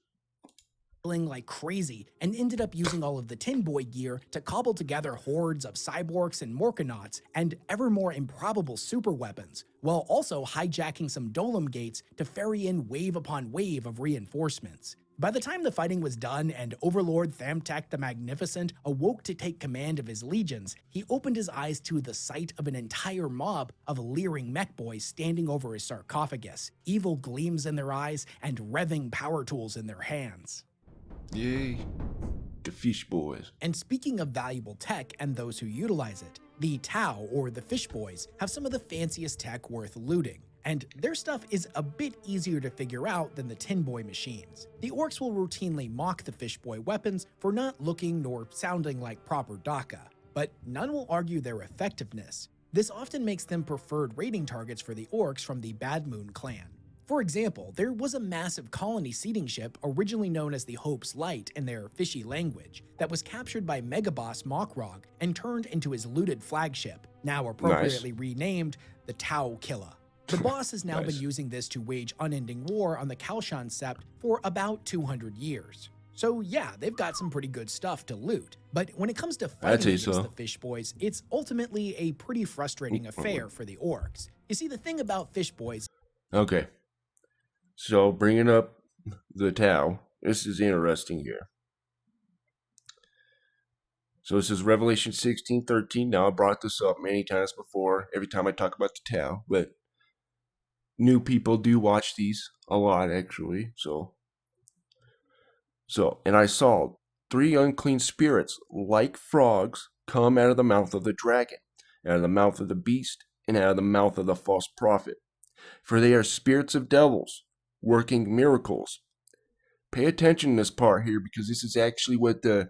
Speaker 2: like crazy and ended up using all of the Tin Boy gear to cobble together hordes of cyborgs and morkanauts and ever more improbable super weapons, while also hijacking some Dolem gates to ferry in wave upon wave of reinforcements. By the time the fighting was done and Overlord Thamtek the Magnificent awoke to take command of his legions, he opened his eyes to the sight of an entire mob of leering mech boys standing over his sarcophagus, evil gleams in their eyes and revving power tools in their hands.
Speaker 1: Yay, the Fish Boys.
Speaker 2: And speaking of valuable tech and those who utilize it, the Tau, or the Fish Boys, have some of the fanciest tech worth looting, and their stuff is a bit easier to figure out than the Tin Boy machines. The orcs will routinely mock the Fish Boy weapons for not looking nor sounding like proper Daka, but none will argue their effectiveness. This often makes them preferred raiding targets for the orcs from the Bad Moon clan. For example, there was a massive colony seeding ship originally known as the Hope's Light in their fishy language that was captured by Megaboss Mokrog and turned into his looted flagship, now appropriately renamed the Tau Killa. The boss has now been using this to wage unending war on the Kalshan Sept for about 200 years. So yeah, they've got some pretty good stuff to loot, but when it comes to fighting against the Fish Boys, it's ultimately a pretty frustrating affair for the orcs. You see, the thing about Fish Boys...
Speaker 1: Okay. So, bringing up the Tau, this is interesting here. So, this is Revelation 16:13. Now, I brought this up many times before, every time I talk about the Tau, but new people do watch these a lot, actually. So, and I saw 3 unclean spirits, like frogs, come out of the mouth of the dragon, out of the mouth of the beast, and out of the mouth of the false prophet. For they are spirits of devils, working miracles. Pay attention to this part here, because this is actually what the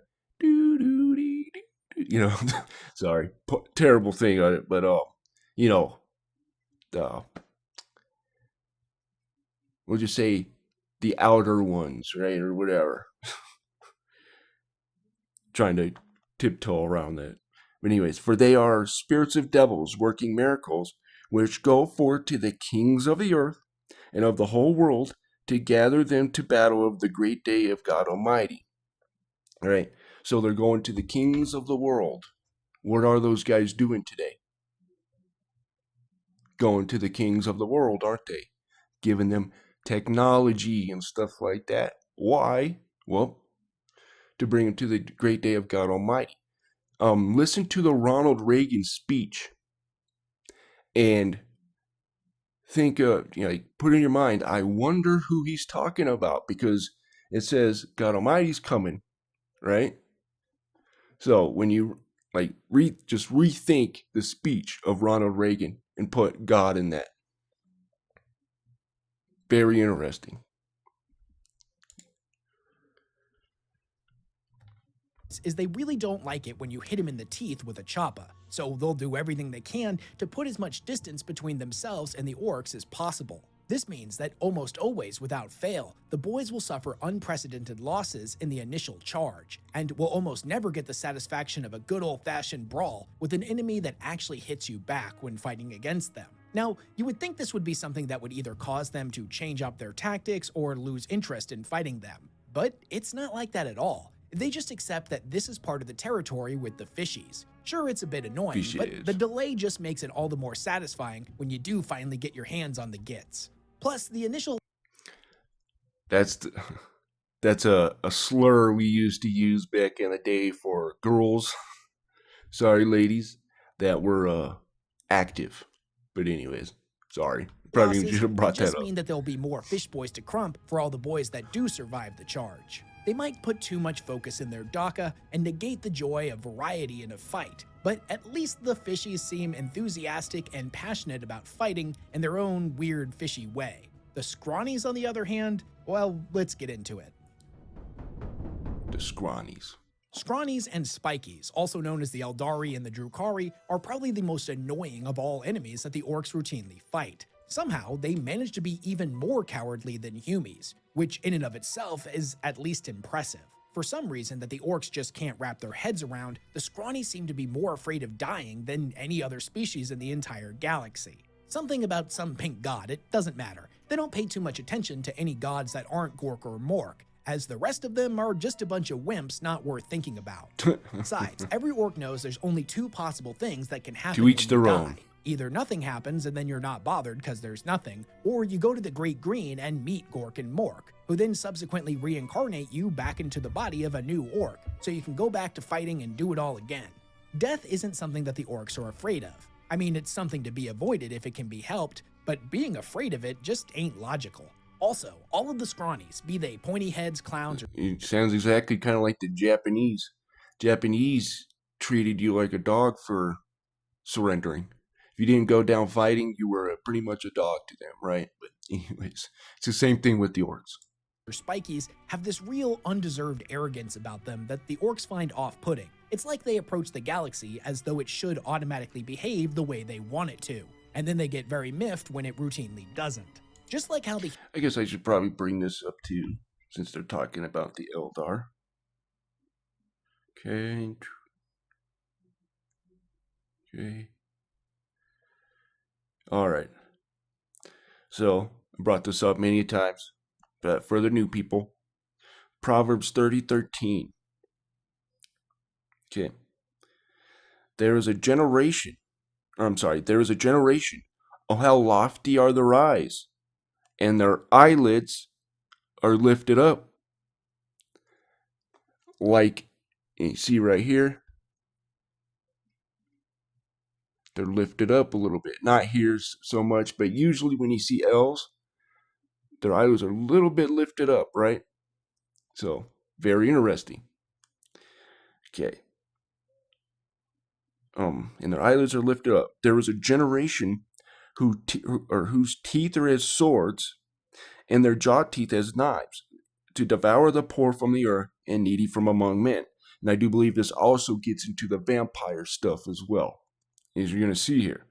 Speaker 1: sorry, terrible thing on it, but we'll just say the outer ones, right, or whatever. Trying to tiptoe around that. But anyways, for they are spirits of devils working miracles, which go forth to the kings of the earth and of the whole world, to gather them to battle of the great day of God Almighty. All right, so they're going to the kings of the world. What are those guys doing today? Going to the kings of the world, aren't they? Giving them technology and stuff like that. Why? Well, to bring them to the great day of God Almighty. Listen to the Ronald Reagan speech and think, put in your mind, I wonder who he's talking about, because it says God Almighty's coming, right? So when you just rethink the speech of Ronald Reagan and put God in that. Very interesting.
Speaker 2: Is they really don't like it when you hit them in the teeth with a choppa, so they'll do everything they can to put as much distance between themselves and the orcs as possible. This means that almost always, without fail, the boys will suffer unprecedented losses in the initial charge, and will almost never get the satisfaction of a good old-fashioned brawl with an enemy that actually hits you back when fighting against them. Now, you would think this would be something that would either cause them to change up their tactics or lose interest in fighting them, but it's not like that at all. They just accept that this is part of the territory with the fishies. Sure, it's a bit annoying, but the delay just makes it all the more satisfying when you do finally get your hands on the gits. Plus, the initial...
Speaker 1: That's a slur we used to use back in the day for girls. Sorry, ladies, that were active. But anyways, sorry. Probably should have brought that up.
Speaker 2: Just mean that there'll be more fish boys to crump for all the boys that do survive the charge. They might put too much focus in their daka and negate the joy of variety in a fight, but at least the fishies seem enthusiastic and passionate about fighting in their own weird fishy way. The scrawnies, on the other hand, well, let's get into it.
Speaker 1: The scrawnies.
Speaker 2: Scrawnies and spikies, also known as the Eldari and the Drukhari, are probably the most annoying of all enemies that the orcs routinely fight. Somehow, they manage to be even more cowardly than humies, which in and of itself is at least impressive. For some reason that the orcs just can't wrap their heads around, the scrawnies seem to be more afraid of dying than any other species in the entire galaxy. Something about some pink god, it doesn't matter. They don't pay too much attention to any gods that aren't Gork or Mork, as the rest of them are just a bunch of wimps not worth thinking about. Besides, every orc knows there's only two possible things that can happen
Speaker 1: to each
Speaker 2: when you
Speaker 1: their
Speaker 2: die.
Speaker 1: own.
Speaker 2: Either nothing happens and then you're not bothered because there's nothing, or you go to the Great Green and meet Gork and Mork, who then subsequently reincarnate you back into the body of a new orc, so you can go back to fighting and do it all again. Death isn't something that the orcs are afraid of. I mean, it's something to be avoided if it can be helped, but being afraid of it just ain't logical. Also, all of the scrawnies, be they pointy heads, clowns, or...
Speaker 1: It sounds exactly kind of like the Japanese. Japanese treated you like a dog for surrendering. If you didn't go down fighting, you were pretty much a dog to them, right? But anyways, it's the same thing with the orcs.
Speaker 2: Spikies have this real undeserved arrogance about them that the orcs find off-putting. It's like they approach the galaxy as though it should automatically behave the way they want it to, and then they get very miffed when it routinely doesn't. Just like how the...
Speaker 1: I guess I should probably bring this up too, since they're talking about the Eldar. Okay. Alright. So, I brought this up many times, but for the new people, Proverbs 30:13. Okay. There is a generation, oh how lofty are their eyes, and their eyelids are lifted up. Like, you see right here, they're lifted up a little bit. Not here so much, but usually when you see elves, their eyelids are a little bit lifted up, right? So, very interesting. Okay. And their eyelids are lifted up. There was a generation whose teeth are as swords, and their jaw teeth as knives, to devour the poor from the earth and needy from among men. And I do believe this also gets into the vampire stuff as well, as you're going to see here.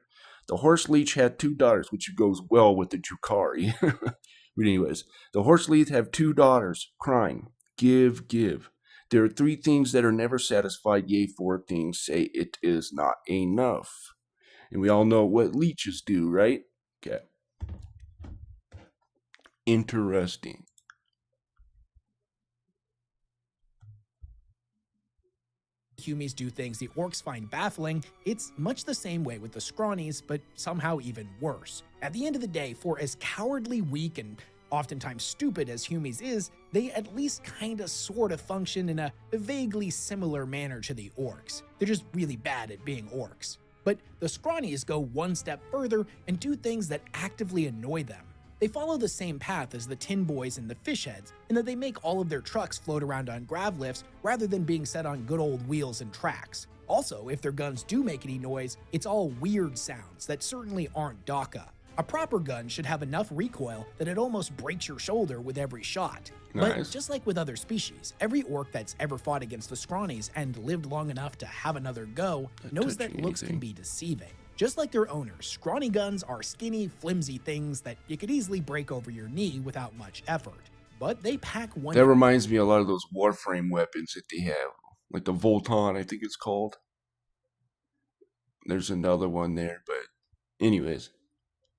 Speaker 1: The horse leech had 2 daughters, which goes well with the Drukhari. But anyways, the horse leech have 2 daughters, crying, "Give, give." There are 3 things that are never satisfied, yea, 4 things say it is not enough. And we all know what leeches do, right? Okay. Interesting.
Speaker 2: Humies do things the orcs find baffling, it's much the same way with the scrawnies, but somehow even worse. At the end of the day, for as cowardly, weak, and oftentimes stupid as humies is, they at least kinda sorta function in a vaguely similar manner to the orcs. They're just really bad at being orcs. But the scrawnies go one step further and do things that actively annoy them. They follow the same path as the tin boys and the fish heads in that they make all of their trucks float around on grav lifts rather than being set on good old wheels and tracks. Also, if their guns do make any noise, it's all weird sounds that certainly aren't DACA. A proper gun should have enough recoil that it almost breaks your shoulder with every shot.
Speaker 1: Nice.
Speaker 2: But just like with other species, every orc that's ever fought against the scrawnies and lived long enough to have another go knows that looks can be deceiving. Just like their owners, scrawny guns are skinny, flimsy things that you could easily break over your knee without much effort. But they pack one...
Speaker 1: That reminds me a lot of those Warframe weapons that they have. Like the Volton, I think it's called. There's another one there, but anyways,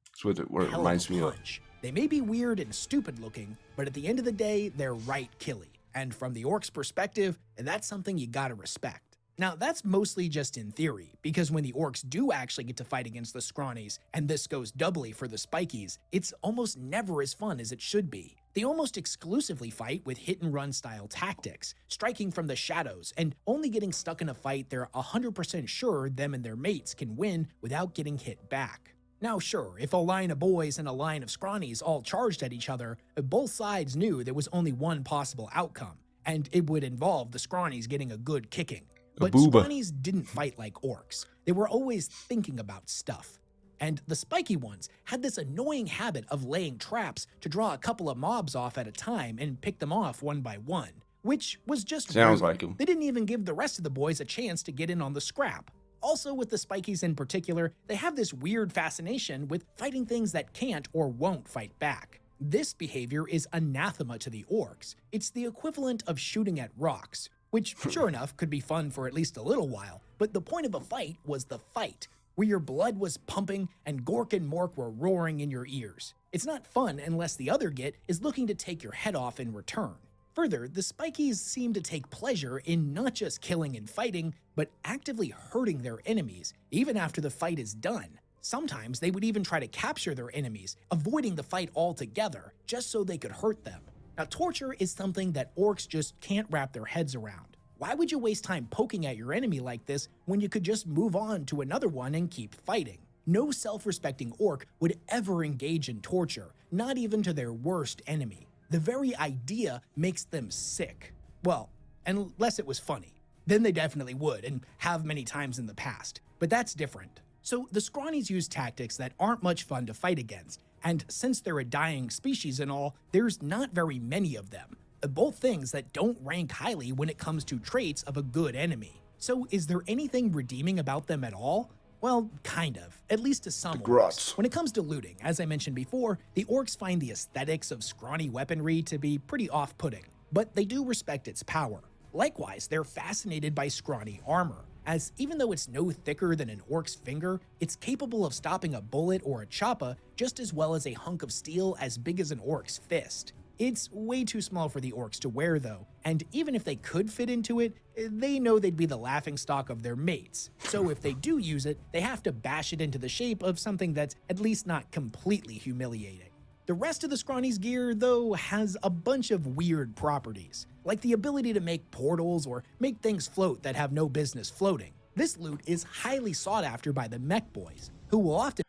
Speaker 1: that's what it reminds me of.
Speaker 2: They may be weird and stupid looking, but at the end of the day, they're right killy. And from the orc's perspective, that's something you gotta respect. Now, that's mostly just in theory, because when the orcs do actually get to fight against the scrawnies, and this goes doubly for the spikies, it's almost never as fun as it should be. They almost exclusively fight with hit-and-run style tactics, striking from the shadows, and only getting stuck in a fight they're 100% sure them and their mates can win without getting hit back. Now sure, if a line of boys and a line of scrawnies all charged at each other, both sides knew there was only one possible outcome, and it would involve the scrawnies getting a good kicking. But scrawnies didn't fight like orcs. They were always thinking about stuff. And the spiky ones had this annoying habit of laying traps to draw a couple of mobs off at a time and pick them off one by one, which was just
Speaker 1: sounds
Speaker 2: rude.
Speaker 1: like them.
Speaker 2: They didn't even give the rest of the boys a chance to get in on the scrap. Also, with the spikies in particular, they have this weird fascination with fighting things that can't or won't fight back. This behavior is anathema to the orcs. It's the equivalent of shooting at rocks, which sure enough could be fun for at least a little while, but the point of a fight was the fight, where your blood was pumping and Gork and Mork were roaring in your ears. It's not fun unless the other git is looking to take your head off in return. Further, the spikies seem to take pleasure in not just killing and fighting, but actively hurting their enemies, even after the fight is done. Sometimes they would even try to capture their enemies, avoiding the fight altogether, just so they could hurt them. Now, torture is something that orcs just can't wrap their heads around. Why would you waste time poking at your enemy like this when you could just move on to another one and keep fighting? No self-respecting orc would ever engage in torture, not even to their worst enemy. The very idea makes them sick. Well, unless it was funny. Then they definitely would, and have many times in the past. But that's different. So the scrawnies use tactics that aren't much fun to fight against, and since they're a dying species and all, there's not very many of them. Both things that don't rank highly when it comes to traits of a good enemy. So is there anything redeeming about them at all? Well, kind of, at least to some orcs. When it comes to looting, as I mentioned before, the orcs find the aesthetics of scrawny weaponry to be pretty off-putting, but they do respect its power. Likewise, they're fascinated by scrawny armor, as even though it's no thicker than an orc's finger, it's capable of stopping a bullet or a choppa just as well as a hunk of steel as big as an orc's fist. It's way too small for the orcs to wear though, and even if they could fit into it, they know they'd be the laughingstock of their mates. So if they do use it, they have to bash it into the shape of something that's at least not completely humiliating. The rest of the scrawny's gear, though, has a bunch of weird properties, like the ability to make portals or make things float that have no business floating. This loot is highly sought after by the mech boys, who will often...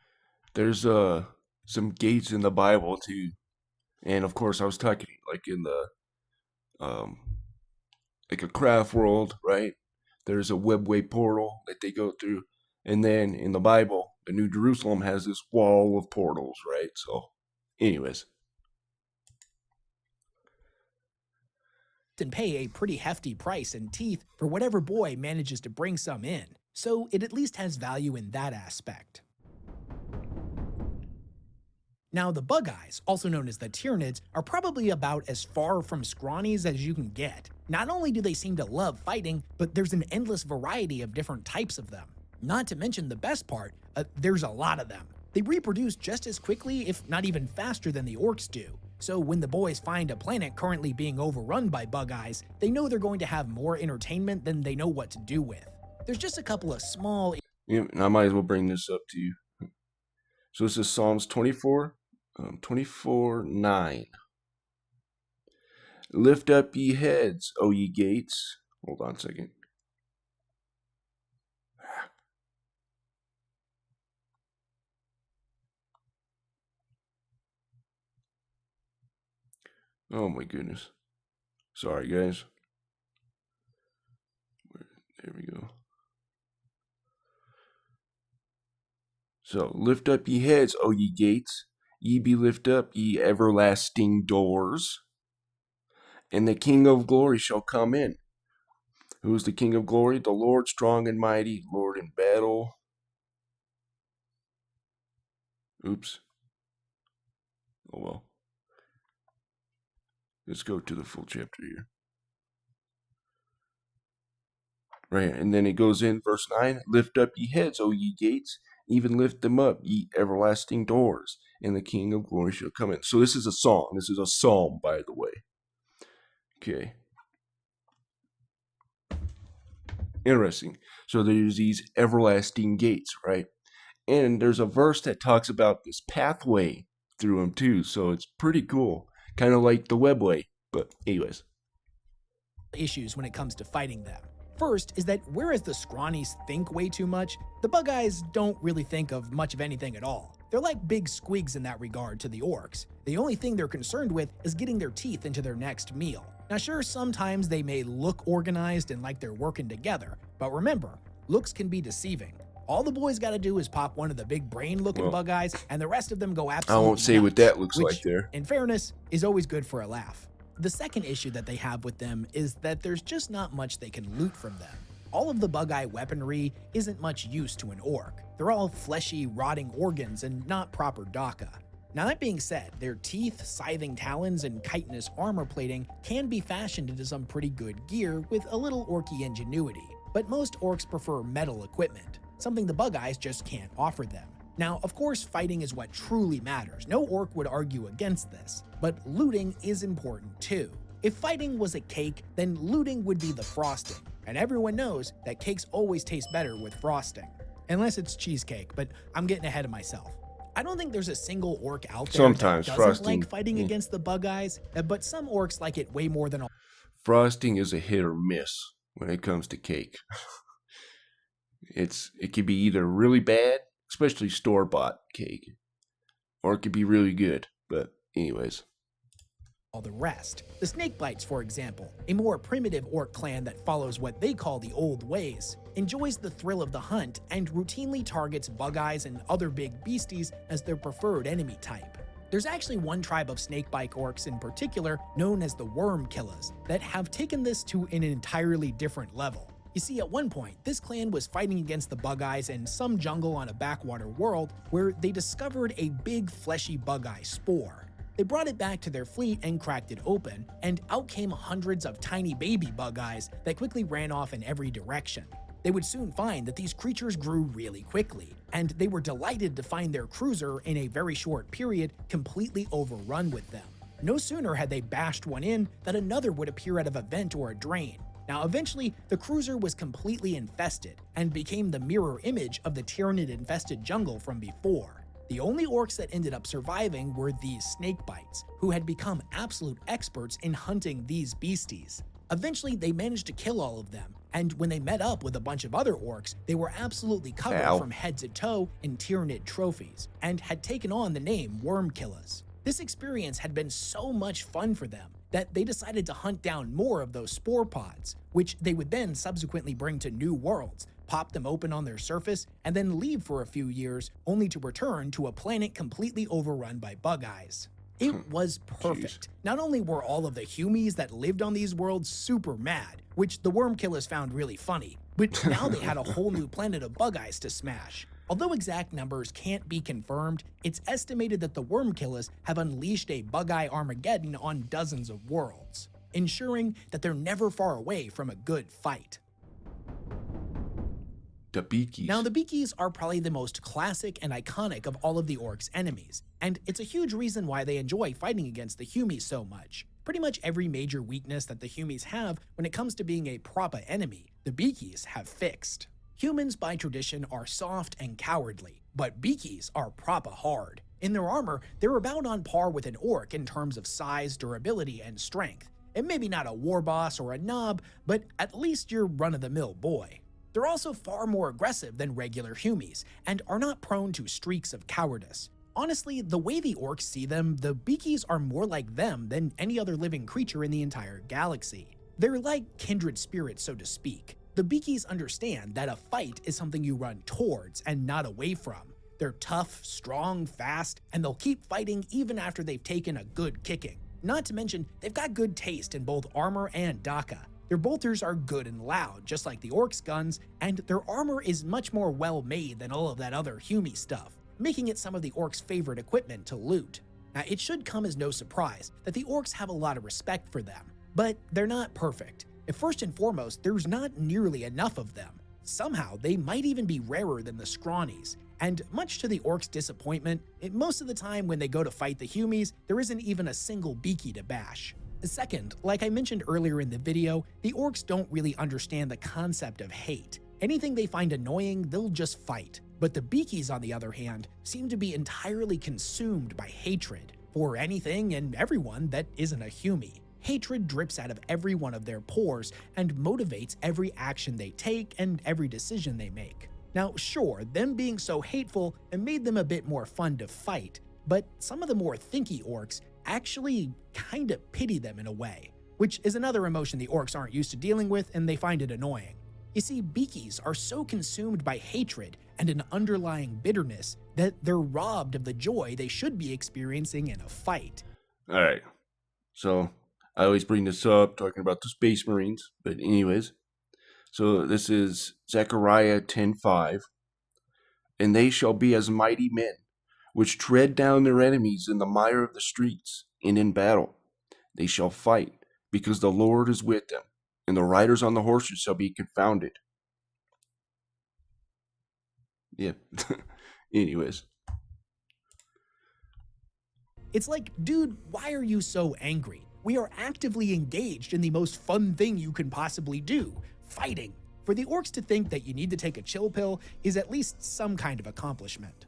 Speaker 1: There's some gates in the Bible too. And of course, I was talking like in the, like a craft world, right? There's a webway portal that they go through. And then in the Bible, the New Jerusalem has this wall of portals, right? So, anyways.
Speaker 2: And pay a pretty hefty price in teeth for whatever boy manages to bring some in. So it at least has value in that aspect. Now, the Bug Eyes, also known as the Tyranids, are probably about as far from scrawnies as you can get. Not only do they seem to love fighting, but there's an endless variety of different types of them. Not to mention the best part, there's a lot of them. They reproduce just as quickly, if not even faster than the orcs do. So when the boys find a planet currently being overrun by Bug Eyes, they know they're going to have more entertainment than they know what to do with. There's just a couple of small...
Speaker 1: Yeah, and I might as well bring this up to you. So this is Psalms 24. 24:9. Lift up ye heads, O ye gates. Hold on a second. Oh my goodness. Sorry, guys. There we go. So, lift up ye heads, O ye gates. Ye be lift up, ye everlasting doors. And the King of glory shall come in. Who is the King of glory? The Lord strong and mighty, Lord in battle. Oops. Oh well. Let's go to the full chapter here. Right, and then it goes in verse 9. Lift up ye heads, O ye gates, even lift them up, ye everlasting doors, and the King of glory shall come in. So this is a song. This is a psalm, by the way. Okay. Interesting. So there's these everlasting gates, right? And there's a verse that talks about this pathway through them too. So it's pretty cool. Kind of like the webway. But anyways.
Speaker 2: Issues when it comes to fighting them. First is that whereas the scrawnies think way too much, the bug eyes don't really think of much of anything at all. They're like big squigs in that regard to the orcs. The only thing they're concerned with is getting their teeth into their next meal. Now sure, sometimes they may look organized and like they're working together, but remember, looks can be deceiving. All the boys gotta do is pop one of the big brain-looking bug eyes, and the rest of them go absolutely
Speaker 1: I won't say
Speaker 2: nuts,
Speaker 1: what that looks
Speaker 2: which,
Speaker 1: like there.
Speaker 2: in fairness, is always good for a laugh. The second issue that they have with them is that there's just not much they can loot from them. All of the bug-eye weaponry isn't much use to an orc. They're all fleshy, rotting organs and not proper dakka. Now that being said, their teeth, scything talons, and chitinous armor plating can be fashioned into some pretty good gear with a little orky ingenuity, but most orcs prefer metal equipment, something the bug eyes just can't offer them. Now, of course, fighting is what truly matters. No orc would argue against this, but looting is important too. If fighting was a cake, then looting would be the frosting, and everyone knows that cakes always taste better with frosting. Unless it's cheesecake, but I'm getting ahead of myself. I don't think there's a single orc out there
Speaker 1: Sometimes
Speaker 2: that doesn't
Speaker 1: frosting,
Speaker 2: like fighting against the bug eyes, but some orcs like it way more than all.
Speaker 1: Frosting is a hit or miss when it comes to cake. It can be either really bad, especially store-bought cake, or it could be really good. But anyways.
Speaker 2: All the rest. The Snakebites, for example, a more primitive orc clan that follows what they call the old ways, enjoys the thrill of the hunt and routinely targets bug eyes and other big beasties as their preferred enemy type. There's actually one tribe of snakebite orcs in particular, known as the Worm Killers, that have taken this to an entirely different level. You see, at one point, this clan was fighting against the bug eyes in some jungle on a backwater world where they discovered a big fleshy bug eye spore. They brought it back to their fleet and cracked it open, and out came hundreds of tiny baby bug eyes that quickly ran off in every direction. They would soon find that these creatures grew really quickly, and they were delighted to find their cruiser in a very short period completely overrun with them. No sooner had they bashed one in than another would appear out of a vent or a drain. Now eventually, the cruiser was completely infested and became the mirror image of the Tyranid-infested jungle from before. The only orcs that ended up surviving were these snakebites, who had become absolute experts in hunting these beasties. Eventually, they managed to kill all of them, and when they met up with a bunch of other orcs, they were absolutely covered from head to toe in Tyranid trophies, and had taken on the name Worm Killers. This experience had been so much fun for them that they decided to hunt down more of those spore pods, which they would then subsequently bring to new worlds, pop them open on their surface, and then leave for a few years, only to return to a planet completely overrun by bug eyes. It was perfect. Not only were all of the humies that lived on these worlds super mad, which the Worm Killers found really funny, but now they had a whole new planet of bug eyes to smash. Although exact numbers can't be confirmed, it's estimated that the Worm Killers have unleashed a bug eye Armageddon on dozens of worlds, ensuring that they're never far away from a good fight.
Speaker 1: The Beakies.
Speaker 2: Now, the Beakies are probably the most classic and iconic of all of the orcs' enemies, and it's a huge reason why they enjoy fighting against the humies so much. Pretty much every major weakness that the humies have when it comes to being a proper enemy, the Beakies have fixed. Humans by tradition are soft and cowardly, but Beakies are proper hard. In their armor, they're about on par with an orc in terms of size, durability, and strength. And maybe not a war boss or a knob, but at least your run-of-the-mill boy. They're also far more aggressive than regular humies, and are not prone to streaks of cowardice. Honestly, the way the orcs see them, the beakies are more like them than any other living creature in the entire galaxy. They're like kindred spirits, so to speak. The beakies understand that a fight is something you run towards and not away from. They're tough, strong, fast, and they'll keep fighting even after they've taken a good kicking. Not to mention, they've got good taste in both armor and dakka. Their bolters are good and loud, just like the orcs' guns, and their armor is much more well-made than all of that other Humie stuff, making it some of the orcs' favorite equipment to loot. Now, it should come as no surprise that the orcs have a lot of respect for them, but they're not perfect. First and foremost, there's not nearly enough of them. Somehow, they might even be rarer than the scrawnies, and much to the orcs' disappointment, most of the time when they go to fight the Humies, there isn't even a single beaky to bash. Second, like I mentioned earlier in the video, the orcs don't really understand the concept of hate. Anything they find annoying, they'll just fight. But the beakies, on the other hand, seem to be entirely consumed by hatred for anything and everyone that isn't a Humie. Hatred drips out of every one of their pores and motivates every action they take and every decision they make. Now, sure, them being so hateful made them a bit more fun to fight, but some of the more thinky orcs actually kinda pity them in a way, which is another emotion the orcs aren't used to dealing with and they find it annoying. You see, beakies are so consumed by hatred and an underlying bitterness that they're robbed of the joy they should be experiencing in a fight.
Speaker 1: Alright, so I always bring this up, talking about the Space Marines, but anyways. So this is Zechariah 10:5. And they shall be as mighty men, which tread down their enemies in the mire of the streets, and in battle. They shall fight, because the Lord is with them, and the riders on the horses shall be confounded. Yeah. Anyways.
Speaker 2: It's like, dude, why are you so angry? We are actively engaged in the most fun thing you can possibly do, fighting. For the orcs to think that you need to take a chill pill is at least some kind of accomplishment.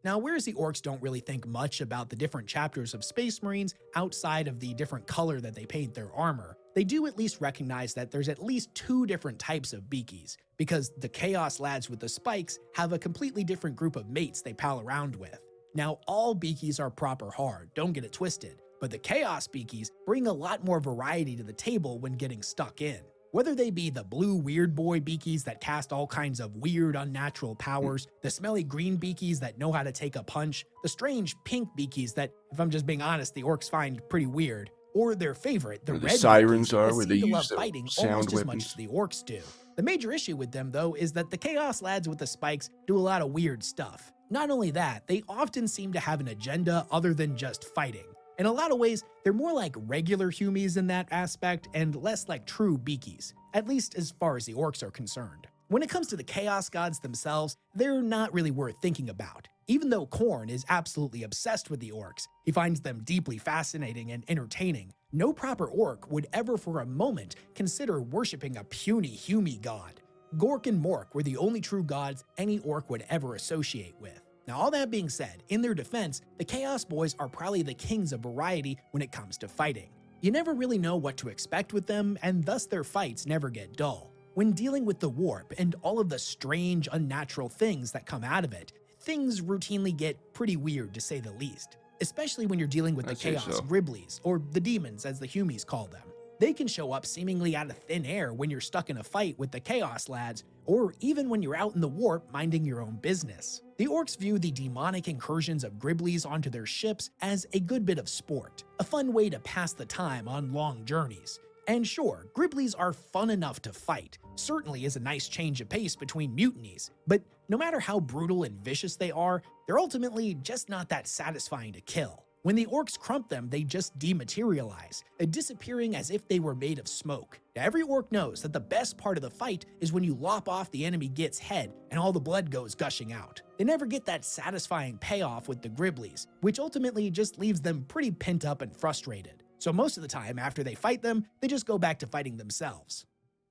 Speaker 2: Now, whereas the orcs don't really think much about the different chapters of Space Marines outside of the different color that they paint their armor, they do at least recognize that there's at least two different types of beakies, because the Chaos lads with the spikes have a completely different group of mates they pal around with. Now, all beakies are proper hard, don't get it twisted, but the Chaos beakies bring a lot more variety to the table when getting stuck in. Whether they be the blue weird boy beakies that cast all kinds of weird unnatural powers, the smelly green beakies that know how to take a punch, the strange pink beakies that, if I'm just being honest, the orcs find pretty weird, or their favorite, the red
Speaker 1: sirens
Speaker 2: beakies,
Speaker 1: are where they use
Speaker 2: fighting
Speaker 1: sound
Speaker 2: almost
Speaker 1: weapons.
Speaker 2: as much as the orcs do. The major issue with them, though, is that the Chaos lads with the spikes do a lot of weird stuff. Not only that, they often seem to have an agenda other than just fighting. In a lot of ways, they're more like regular Humies in that aspect and less like true beakies, at least as far as the orcs are concerned. When it comes to the Chaos gods themselves, they're not really worth thinking about. Even though Khorne is absolutely obsessed with the orcs, he finds them deeply fascinating and entertaining. No proper orc would ever for a moment consider worshipping a puny Humie god. Gork and Mork were the only true gods any orc would ever associate with. Now, all that being said, in their defense, the Chaos Boys are probably the kings of variety when it comes to fighting. You never really know what to expect with them, and thus their fights never get dull. When dealing with the warp and all of the strange, unnatural things that come out of it, things routinely get pretty weird to say the least. Especially when you're dealing with the Chaos Griblies, or the demons as the Humies call them. They can show up seemingly out of thin air when you're stuck in a fight with the Chaos lads, or even when you're out in the warp minding your own business. The orcs view the demonic incursions of Griblies onto their ships as a good bit of sport, a fun way to pass the time on long journeys. And sure, Griblies are fun enough to fight, certainly is a nice change of pace between mutinies, but no matter how brutal and vicious they are, they're ultimately just not that satisfying to kill. When the orcs crump them, they just dematerialize, disappearing as if they were made of smoke. Now, every orc knows that the best part of the fight is when you lop off the enemy git's head and all the blood goes gushing out. They never get that satisfying payoff with the Griblies, which ultimately just leaves them pretty pent up and frustrated. So most of the time after they fight them, they just go back to fighting themselves.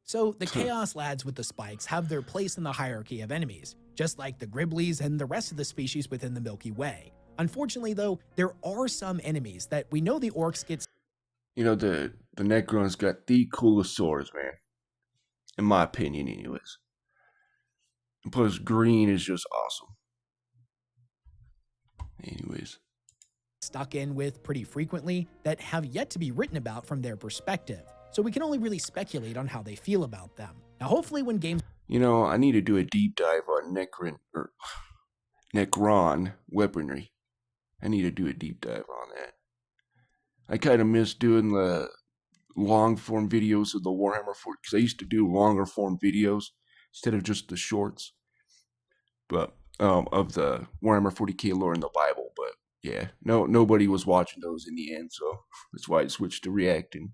Speaker 2: So the Chaos lads with the spikes have their place in the hierarchy of enemies, just like the Griblies and the rest of the species within the Milky Way. Unfortunately, though, there are some enemies that we know the orcs get.
Speaker 1: You know, the Necrons got the coolest swords, man. In my opinion, anyways. And plus, green is just awesome. Anyways.
Speaker 2: Stuck in with pretty frequently that have yet to be written about from their perspective. So we can only really speculate on how they feel about them. Now, hopefully when games...
Speaker 1: You know, I need to do a deep dive on Necron weaponry. I need to do a deep dive on that. I kind of miss doing the long form videos of the Warhammer 40, because I used to do longer form videos instead of just the shorts, but of the Warhammer 40K lore in the Bible. But yeah, nobody was watching those in the end, so that's why I switched to reacting.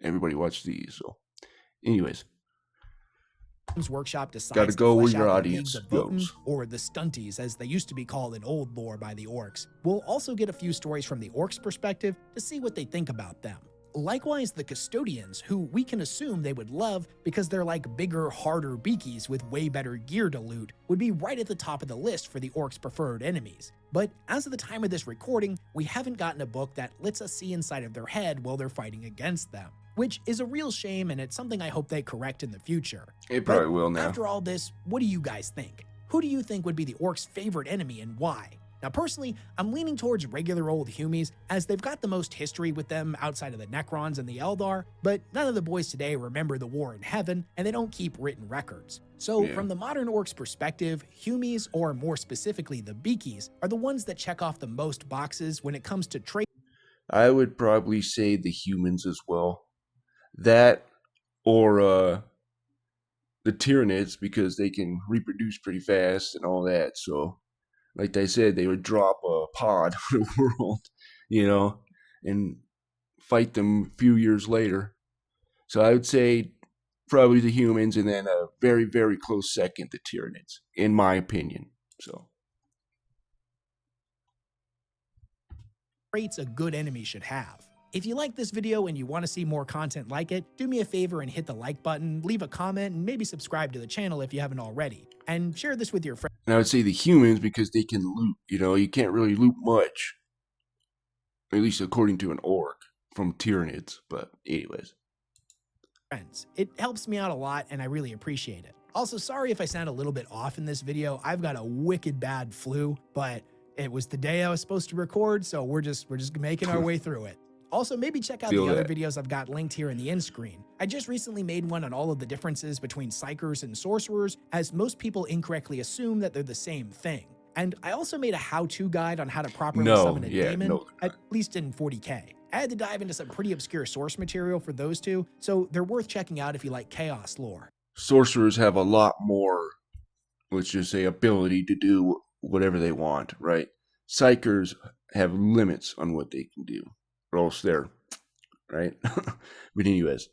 Speaker 1: Everybody watched these. So, anyways,
Speaker 2: Workshop decides
Speaker 1: gotta go
Speaker 2: to
Speaker 1: where
Speaker 2: flesh
Speaker 1: your
Speaker 2: out the
Speaker 1: audience
Speaker 2: Leagues of Votan,
Speaker 1: goes.
Speaker 2: or the Stunties, as they used to be called in old lore by the Orks. We'll also get a few stories from the Orks' perspective to see what they think about them. Likewise, the Custodians, who we can assume they would love because they're like bigger, harder beakies with way better gear to loot, would be right at the top of the list for the Orcs' preferred enemies. But as of the time of this recording, we haven't gotten a book that lets us see inside of their head while they're fighting against them, which is a real shame, and it's something I hope they correct in the future.
Speaker 1: It probably will now.
Speaker 2: After all this, what do you guys think? Who do you think would be the Orcs' favorite enemy and why? Now personally, I'm leaning towards regular old Humies, as they've got the most history with them outside of the Necrons and the Eldar, but none of the boys today remember the war in heaven, and they don't keep written records. So from the modern Orcs perspective, Humies, or more specifically the Beakies, are the ones that check off the most boxes when it comes to trade.
Speaker 1: I would probably say the humans as well. That, or the Tyranids, because they can reproduce pretty fast and all that, so... Like I said, they would drop a pod on the world, you know, and fight them a few years later. So I would say probably the humans, and then a very, very close second, the Tyranids, in my opinion. So
Speaker 2: traits a good enemy should have. If you like this video and you want to see more content like it, do me a favor and hit the like button, leave a comment, and maybe subscribe to the channel if you haven't already. And share this with your friends.
Speaker 1: And I would say the humans, because they can loot. You know, you can't really loot much, at least according to an orc, from Tyranids. But anyways.
Speaker 2: It helps me out a lot, and I really appreciate it. Also, sorry if I sound a little bit off in this video. I've got a wicked bad flu, but it was the day I was supposed to record, so we're just making our way through it. Also, maybe check out the other videos I've got linked here in the end screen. I just recently made one on all of the differences between Psykers and Sorcerers, as most people incorrectly assume that they're the same thing. And I also made a how-to guide on how to properly summon a demon, at least in 40K. I had to dive into some pretty obscure source material for those two, so they're worth checking out if you like chaos lore.
Speaker 1: Sorcerers have a lot more, let's just say, ability to do whatever they want, right? Psykers have limits on what they can do, or else they're, right? But anyways,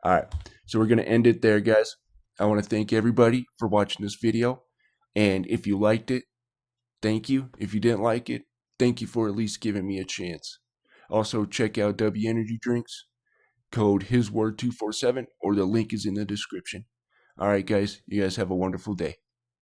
Speaker 1: all right, so we're going to end it there, guys. I want to thank everybody for watching this video, and if you liked it, thank you. If you didn't like it, thank you for at least giving me a chance. Also, check out W Energy Drinks, code HISWORD247, or the link is in the description. All right, guys, you guys have a wonderful day.